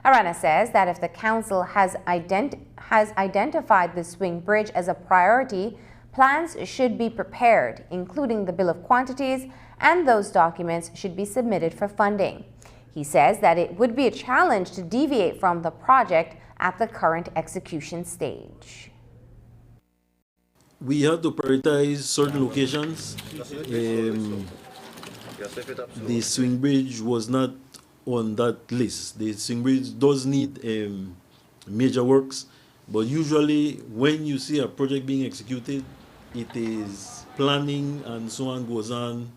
Arana says that if the council has identified the swing bridge as a priority, plans should be prepared, including the bill of quantities, and those documents should be submitted for funding. He says that it would be a challenge to deviate from the project at the current execution stage. We have to prioritize certain locations. The swing bridge was not on that list. The swing bridge does need major works, but usually when you see a project being executed, it is planning and so on goes on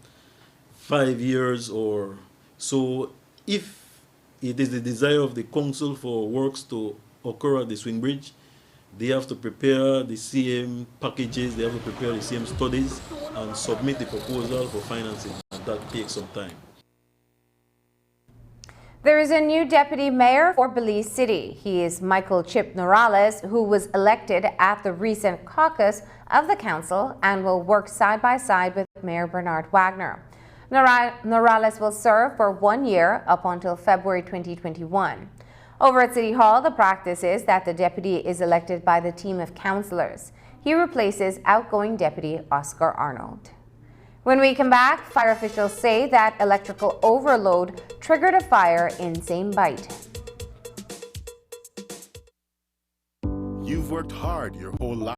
5 years or so. If it is the desire of the council for works to occur at the swing bridge, they have to prepare the CM packages, they have to prepare the CM studies and submit the proposal for financing, and that takes some time. There is a new deputy mayor for Belize City. He is Michael Chip Norales, who was elected at the recent caucus of the council and will work side by side with Mayor Bernard Wagner. Norales will serve for 1 year up until February 2021. Over at City Hall, the practice is that the deputy is elected by the team of councillors. He replaces outgoing deputy Oscar Arnold. When we come back, fire officials say that electrical overload triggered a fire in Same Bite. You've worked hard your whole life.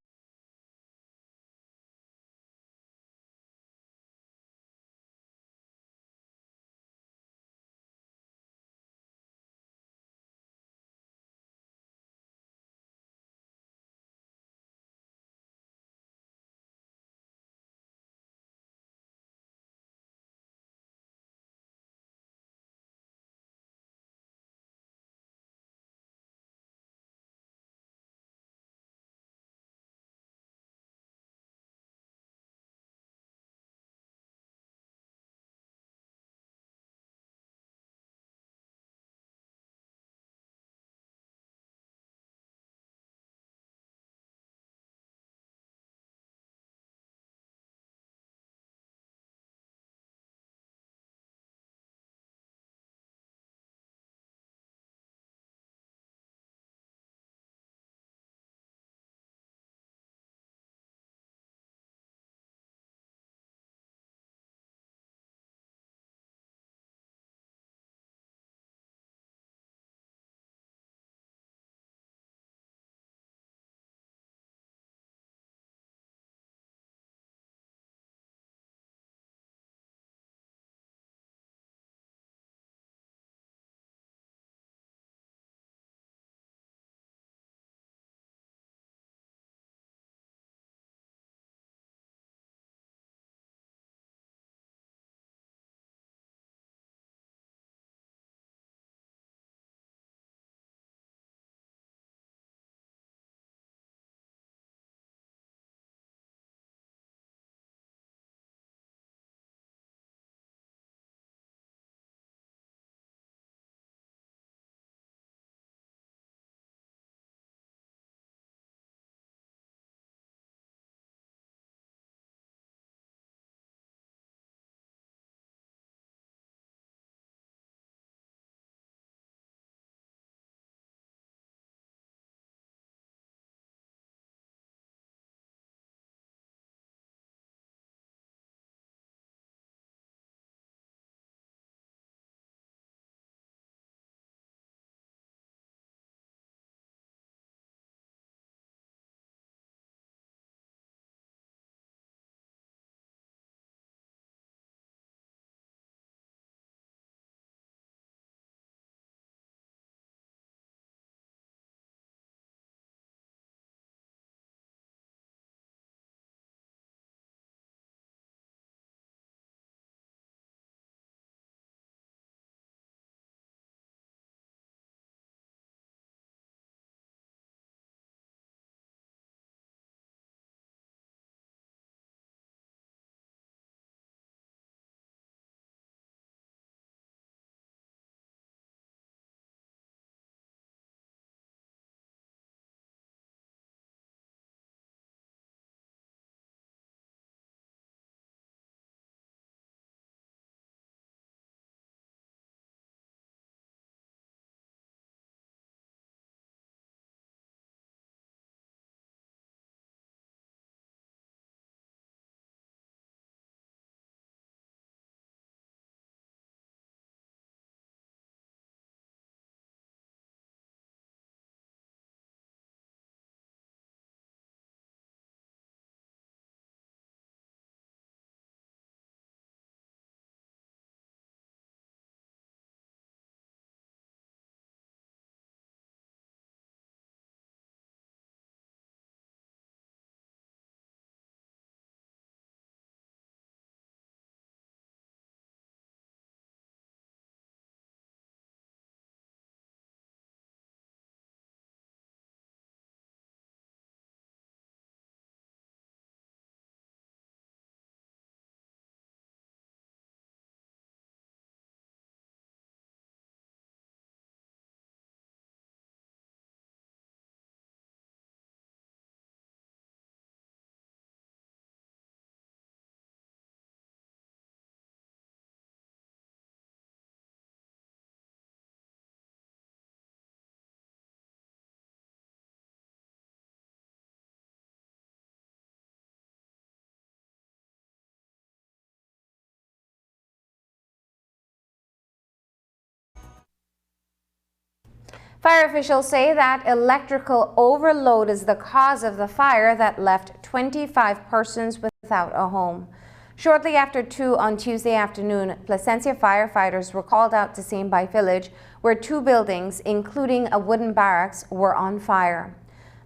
Fire officials say that electrical overload is the cause of the fire that left 25 persons without a home. Shortly after 2 on Tuesday afternoon, Placencia firefighters were called out to St. Bite Village, where 2 buildings, including a wooden barracks, were on fire.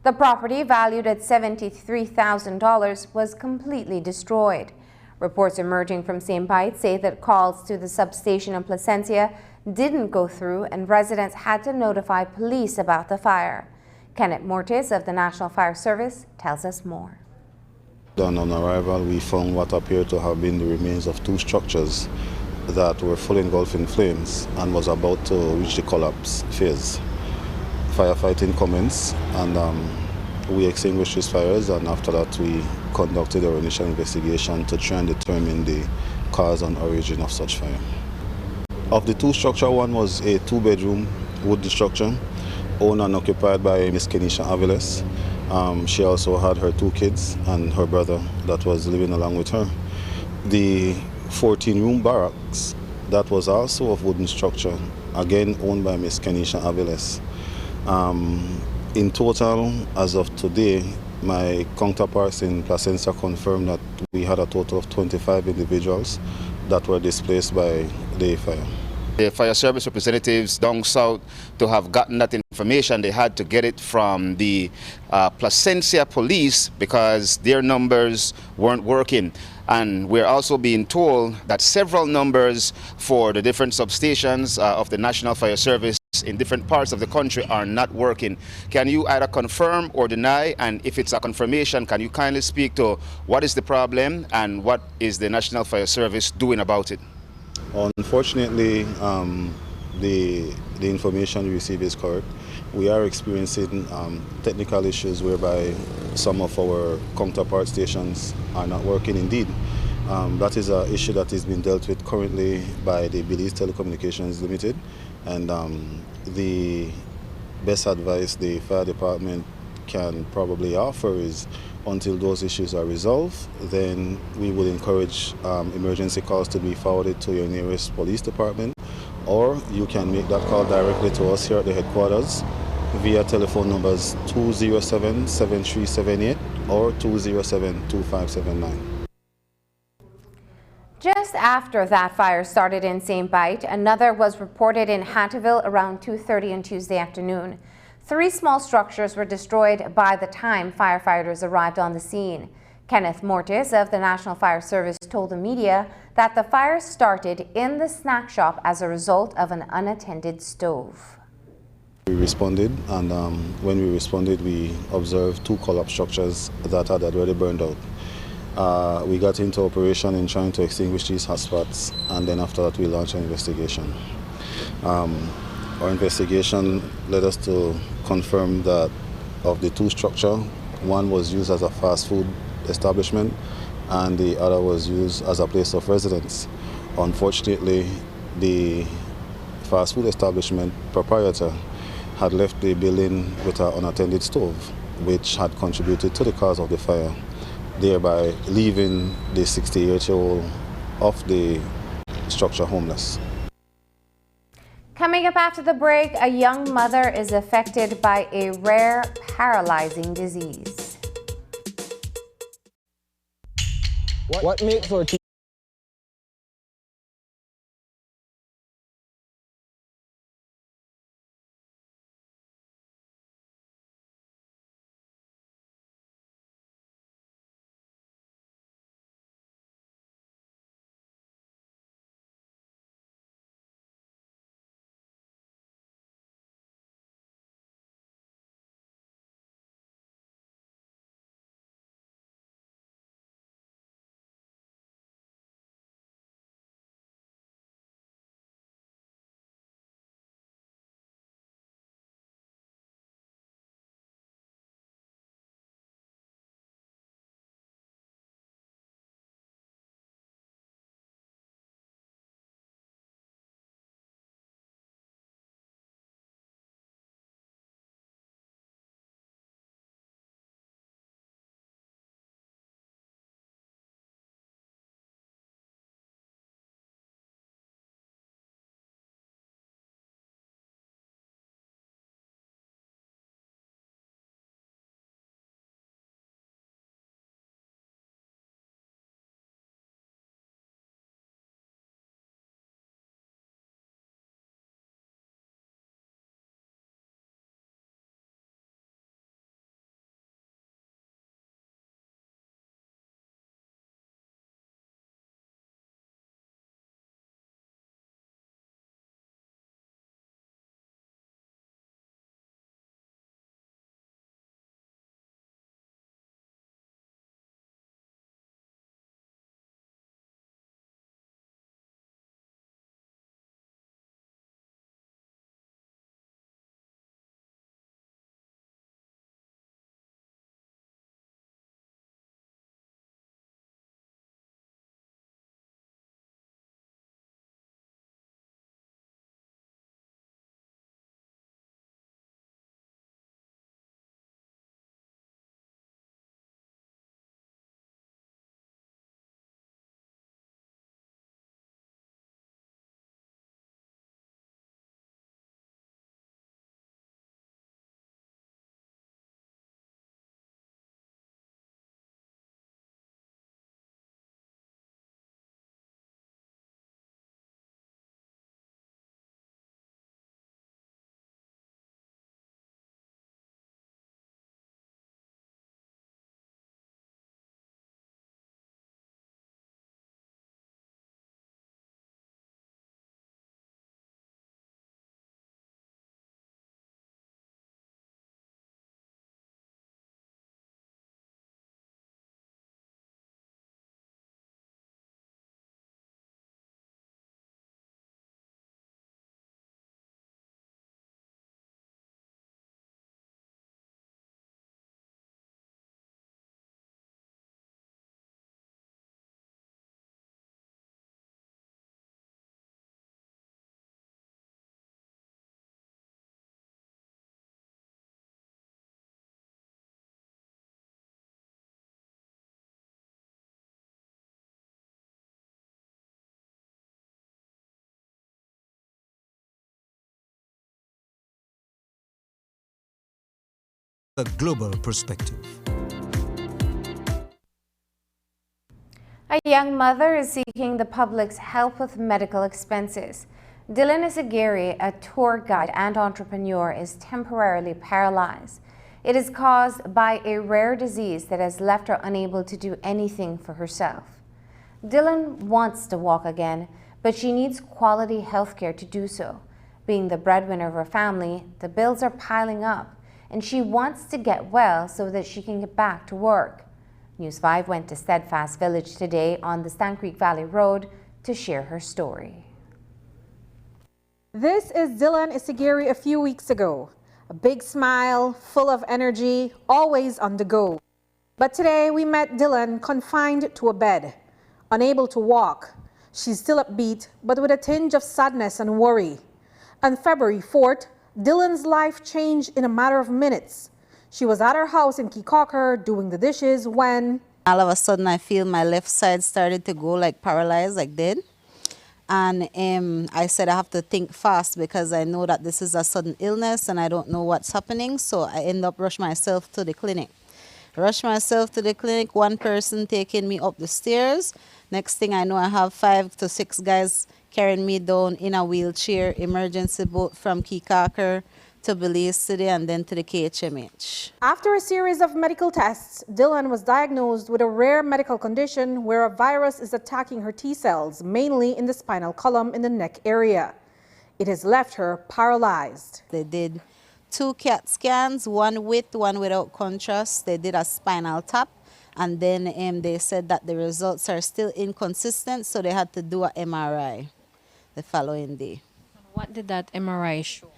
The property, valued at $73,000, was completely destroyed. Reports emerging from St. Bite say that calls to the substation in Placencia didn't go through and residents had to notify police about the fire. Kenneth Mortis of the National Fire Service tells us more. On arrival, we found what appeared to have been the remains of 2 structures that were full engulfed in flames and was about to reach the collapse phase. Firefighting commenced, and we extinguished these fires, and after that we conducted our initial investigation to try and determine the cause and origin of such fire. Of the 2 structures, one was a 2-bedroom wooden structure owned and occupied by Miss Kenisha Aviles. She also had her 2 kids and her brother that was living along with her. The 14-room barracks, that was also of wooden structure, again owned by Miss Kenisha Aviles. In total, as of today, my counterparts in Placencia confirmed that we had a total of 25 individuals that were displaced by the fire. The fire service representatives down south, to have gotten that information, they had to get it from the Placencia police because their numbers weren't working. And we're also being told that several numbers for the different substations of the National Fire Service in different parts of the country are not working. Can you either confirm or deny? And if it's a confirmation, can you kindly speak to what is the problem and what is the National Fire Service doing about it? Unfortunately, the information we receive is correct. We are experiencing technical issues whereby some of our counterpart stations are not working indeed. That is an issue that is being dealt with currently by the Belize Telecommunications Limited, and the best advice the fire department can probably offer is, until those issues are resolved, then we would encourage emergency calls to be forwarded to your nearest police department, or you can make that call directly to us here at the headquarters via telephone numbers 207-7378 or 207-2579. Just after that fire started in St. Bite, another was reported in Hatteville around 2:30 on Tuesday afternoon. 3 small structures were destroyed by the time firefighters arrived on the scene. Kenneth Mortis of the National Fire Service told the media that the fire started in the snack shop as a result of an unattended stove. We responded, and when we responded, we observed 2 collapsed structures that had already burned out. We got into operation in trying to extinguish these hotspots, and then after that we launched an investigation. Our investigation led us to confirm that of the 2 structures, one was used as a fast food establishment and the other was used as a place of residence. Unfortunately, the fast food establishment proprietor had left the building with an unattended stove, which had contributed to the cause of the fire, thereby leaving the 68-year-old of the structure homeless. Coming up after the break, a young mother is affected by a rare paralyzing disease. What makes our a global perspective. A young mother is seeking the public's help with medical expenses. Dylan Isagiri, a tour guide and entrepreneur, is temporarily paralyzed. It is caused by a rare disease that has left her unable to do anything for herself. Dylan wants to walk again, but she needs quality health care to do so. Being the breadwinner of her family, the bills are piling up, and she wants to get well so that she can get back to work. News 5 went to Steadfast Village today on the Sand Creek Valley Road to share her story. This is Dylan Isagiri a few weeks ago. A big smile, full of energy, always on the go. But today we met Dylan confined to a bed, unable to walk. She's still upbeat, but with a tinge of sadness and worry. On February 4th, Dylan's life changed in a matter of minutes. She was at her house in Kikaker doing the dishes when all of a sudden I feel my left side started to go like paralyzed, like dead. And I said I have to think fast because I know that this is a sudden illness and I don't know what's happening. So I end up rush myself to the clinic. One person taking me up the stairs. Next thing I know, I have 5 to 6 guys carrying me down in a wheelchair, emergency boat from Kikaker to Belize City and then to the KHMH. After a series of medical tests, Dylan was diagnosed with a rare medical condition where a virus is attacking her T cells, mainly in the spinal column in the neck area. It has left her paralyzed. They did 2 CAT scans, one with, one without contrast. They did a spinal tap, and then they said that the results are still inconsistent, so they had to do an MRI the following day. What did that MRI show?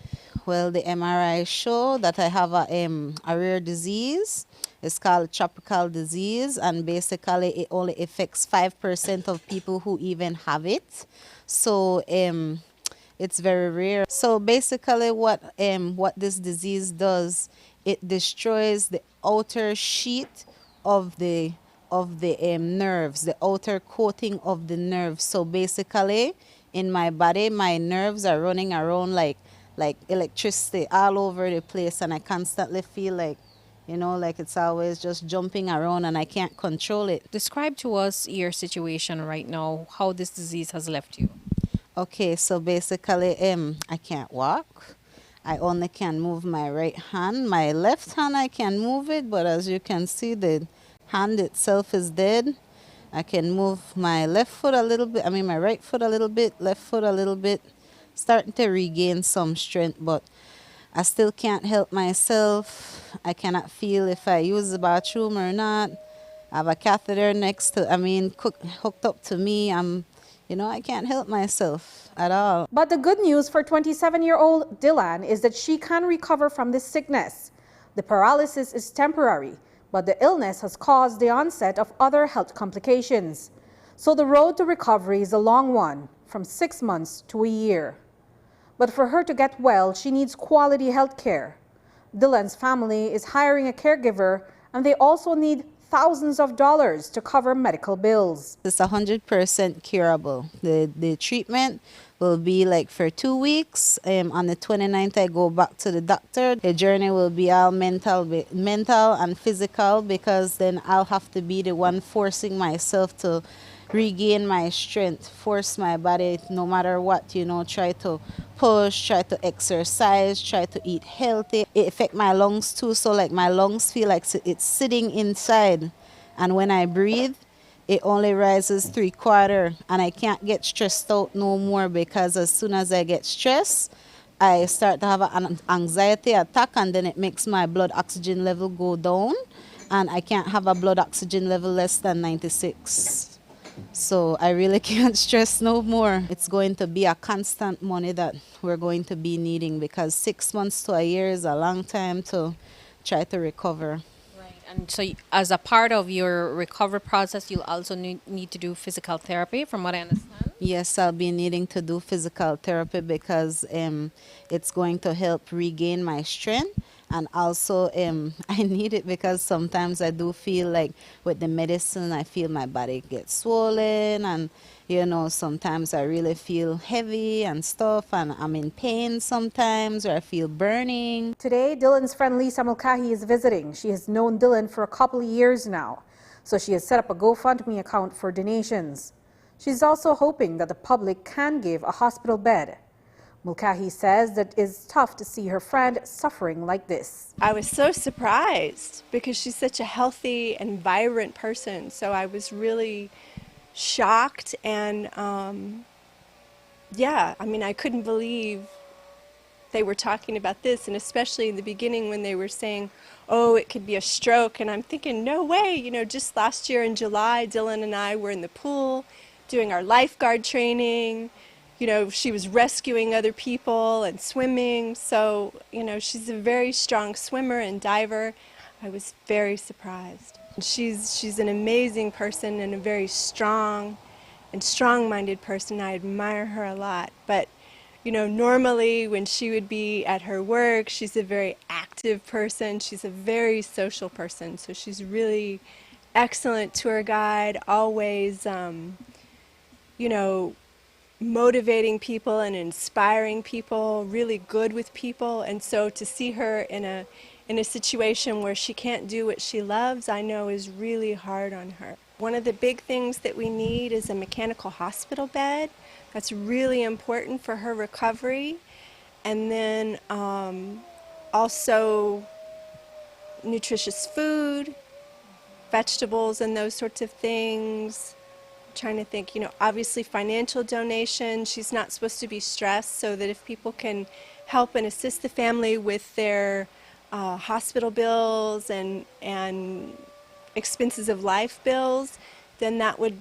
Well, the MRI show that I have a rare disease. It's called tropical disease, and basically it only affects 5% of people who even have it. So it's very rare. So basically what this disease does, it destroys the outer sheet of the nerves, the outer coating of the nerves. So basically in my body, my nerves are running around like electricity all over the place, and I constantly feel like, like it's always just jumping around and I can't control it. Describe to us your situation right now, how this disease has left you. Okay, so basically I can't walk. I only can move my right hand. My left hand I can move it, but as you can see, the hand itself is dead. I can move my left foot a little bit, my right foot a little bit, left foot a little bit. Starting to regain some strength, but I still can't help myself. I cannot feel if I use the bathroom or not. I have a catheter next to, hooked up to me. I can't help myself at all. But the good news for 27-year-old Dylan is that she can recover from this sickness. The paralysis is temporary, but the illness has caused the onset of other health complications. So the road to recovery is a long one, from 6 months to a year. But for her to get well, she needs quality health care. Dylan's family is hiring a caregiver, and they also need thousands of dollars to cover medical bills. It's 100% curable. The treatment will be like for 2 weeks. On the 29th, I go back to the doctor. The journey will be all mental and physical, because then I'll have to be the one forcing myself to regain my strength, force my body no matter what, try to push, try to exercise, try to eat healthy. It affects my lungs too, so like my lungs feel like it's sitting inside, and when I breathe, it only rises 3/4, and I can't get stressed out no more, because as soon as I get stressed, I start to have an anxiety attack, and then it makes my blood oxygen level go down, and I can't have a blood oxygen level less than 96. So I really can't stress no more. It's going to be a constant money that we're going to be needing, because 6 months to a year is a long time to try to recover. Right. And so as a part of your recovery process, you'll also need to do physical therapy, from what I understand? Yes, I'll be needing to do physical therapy because it's going to help regain my strength. And also, I need it because sometimes I do feel like with the medicine, I feel my body gets swollen, and you know, sometimes I really feel heavy and stuff, and I'm in pain sometimes, or I feel burning. Today, Dylan's friend Lisa Mulcahy is visiting. She has known Dylan for a couple of years now, so she has set up a GoFundMe account for donations. She's also hoping that the public can give a hospital bed. Mulcahy says that it's tough to see her friend suffering like this. I was so surprised because she's such a healthy and vibrant person, so I was really shocked, and yeah, I mean, I couldn't believe they were talking about this, and especially in the beginning when they were saying, oh, it could be a stroke, and I'm thinking, no way. You know, just last year in July, Dylan and I were in the pool doing our lifeguard training. You know, she was rescuing other people and swimming, so, you know, she's a very strong swimmer and diver. I was very surprised. She's an amazing person and a very strong and strong-minded person. I admire her a lot. But, you know, normally when she would be at her work, she's a very active person. She's a very social person. So she's really excellent tour guide, always, you know, motivating people and inspiring people, really good with people. And so to see her in a situation where she can't do what she loves, I know is really hard on her. One of the big things that we need is a mechanical hospital bed. That's really important for her recovery. And then also nutritious food, vegetables and those sorts of things. I'm trying to think, you know, obviously financial donation. She's not supposed to be stressed, so that if people can help and assist the family with their hospital bills and expenses of life bills, then that would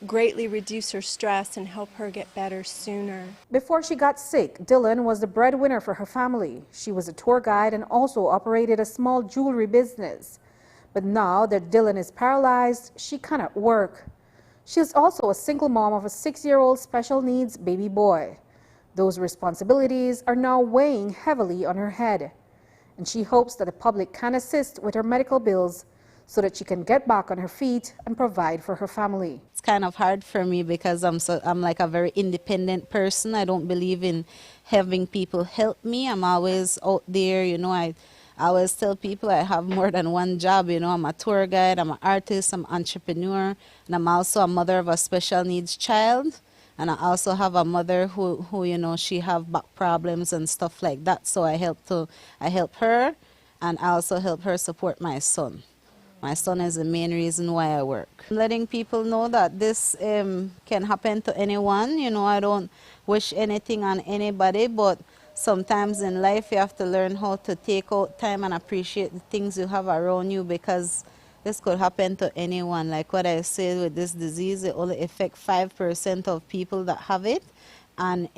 greatly reduce her stress and help her get better sooner. Before she got sick, Dylan was the breadwinner for her family. She was a tour guide and also operated a small jewelry business. But now that Dylan is paralyzed, she cannot work. She is also a single mom of a 6-year-old special needs baby boy. Those responsibilities are now weighing heavily on her head, and she hopes that the public can assist with her medical bills so that she can get back on her feet and provide for her family. It's kind of hard for me because I'm like a very independent person. I don't believe in having people help me. I'm always out there, you know. I always tell people I have more than one job, you know. I'm a tour guide, I'm an artist, I'm an entrepreneur, and I'm also a mother of a special needs child. And I also have a mother who you know, she have back problems and stuff like that. So I help her, and I also help her support my son. My son is the main reason why I work. Letting people know that this can happen to anyone. You know, I don't wish anything on anybody, but sometimes in life you have to learn how to take out time and appreciate the things you have around you, because this could happen to anyone. Like what I said with this disease, it only affects 5% of people that have it, and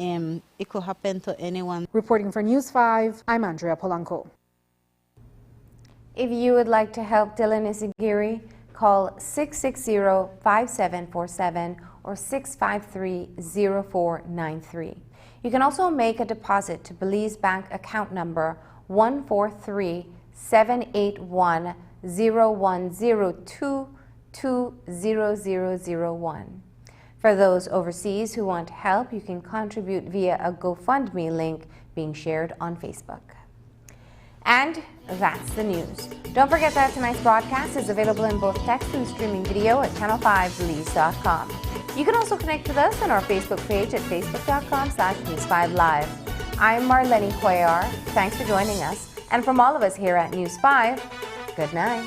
it could happen to anyone. Reporting for News 5, I'm Andrea Polanco. If you would like to help Dylan Isigiri, call 660-5747 or 653-0493. You can also make a deposit to Belize Bank account number 143-781-0102-20001. For those overseas who want help, you can contribute via a GoFundMe link being shared on Facebook. And that's the news. Don't forget that tonight's broadcast is available in both text and streaming video at channel5belize.com. You can also connect with us on our Facebook page at facebook.com/News5Live. I'm Marlene Cuellar. Thanks for joining us. And from all of us here at News 5, good night.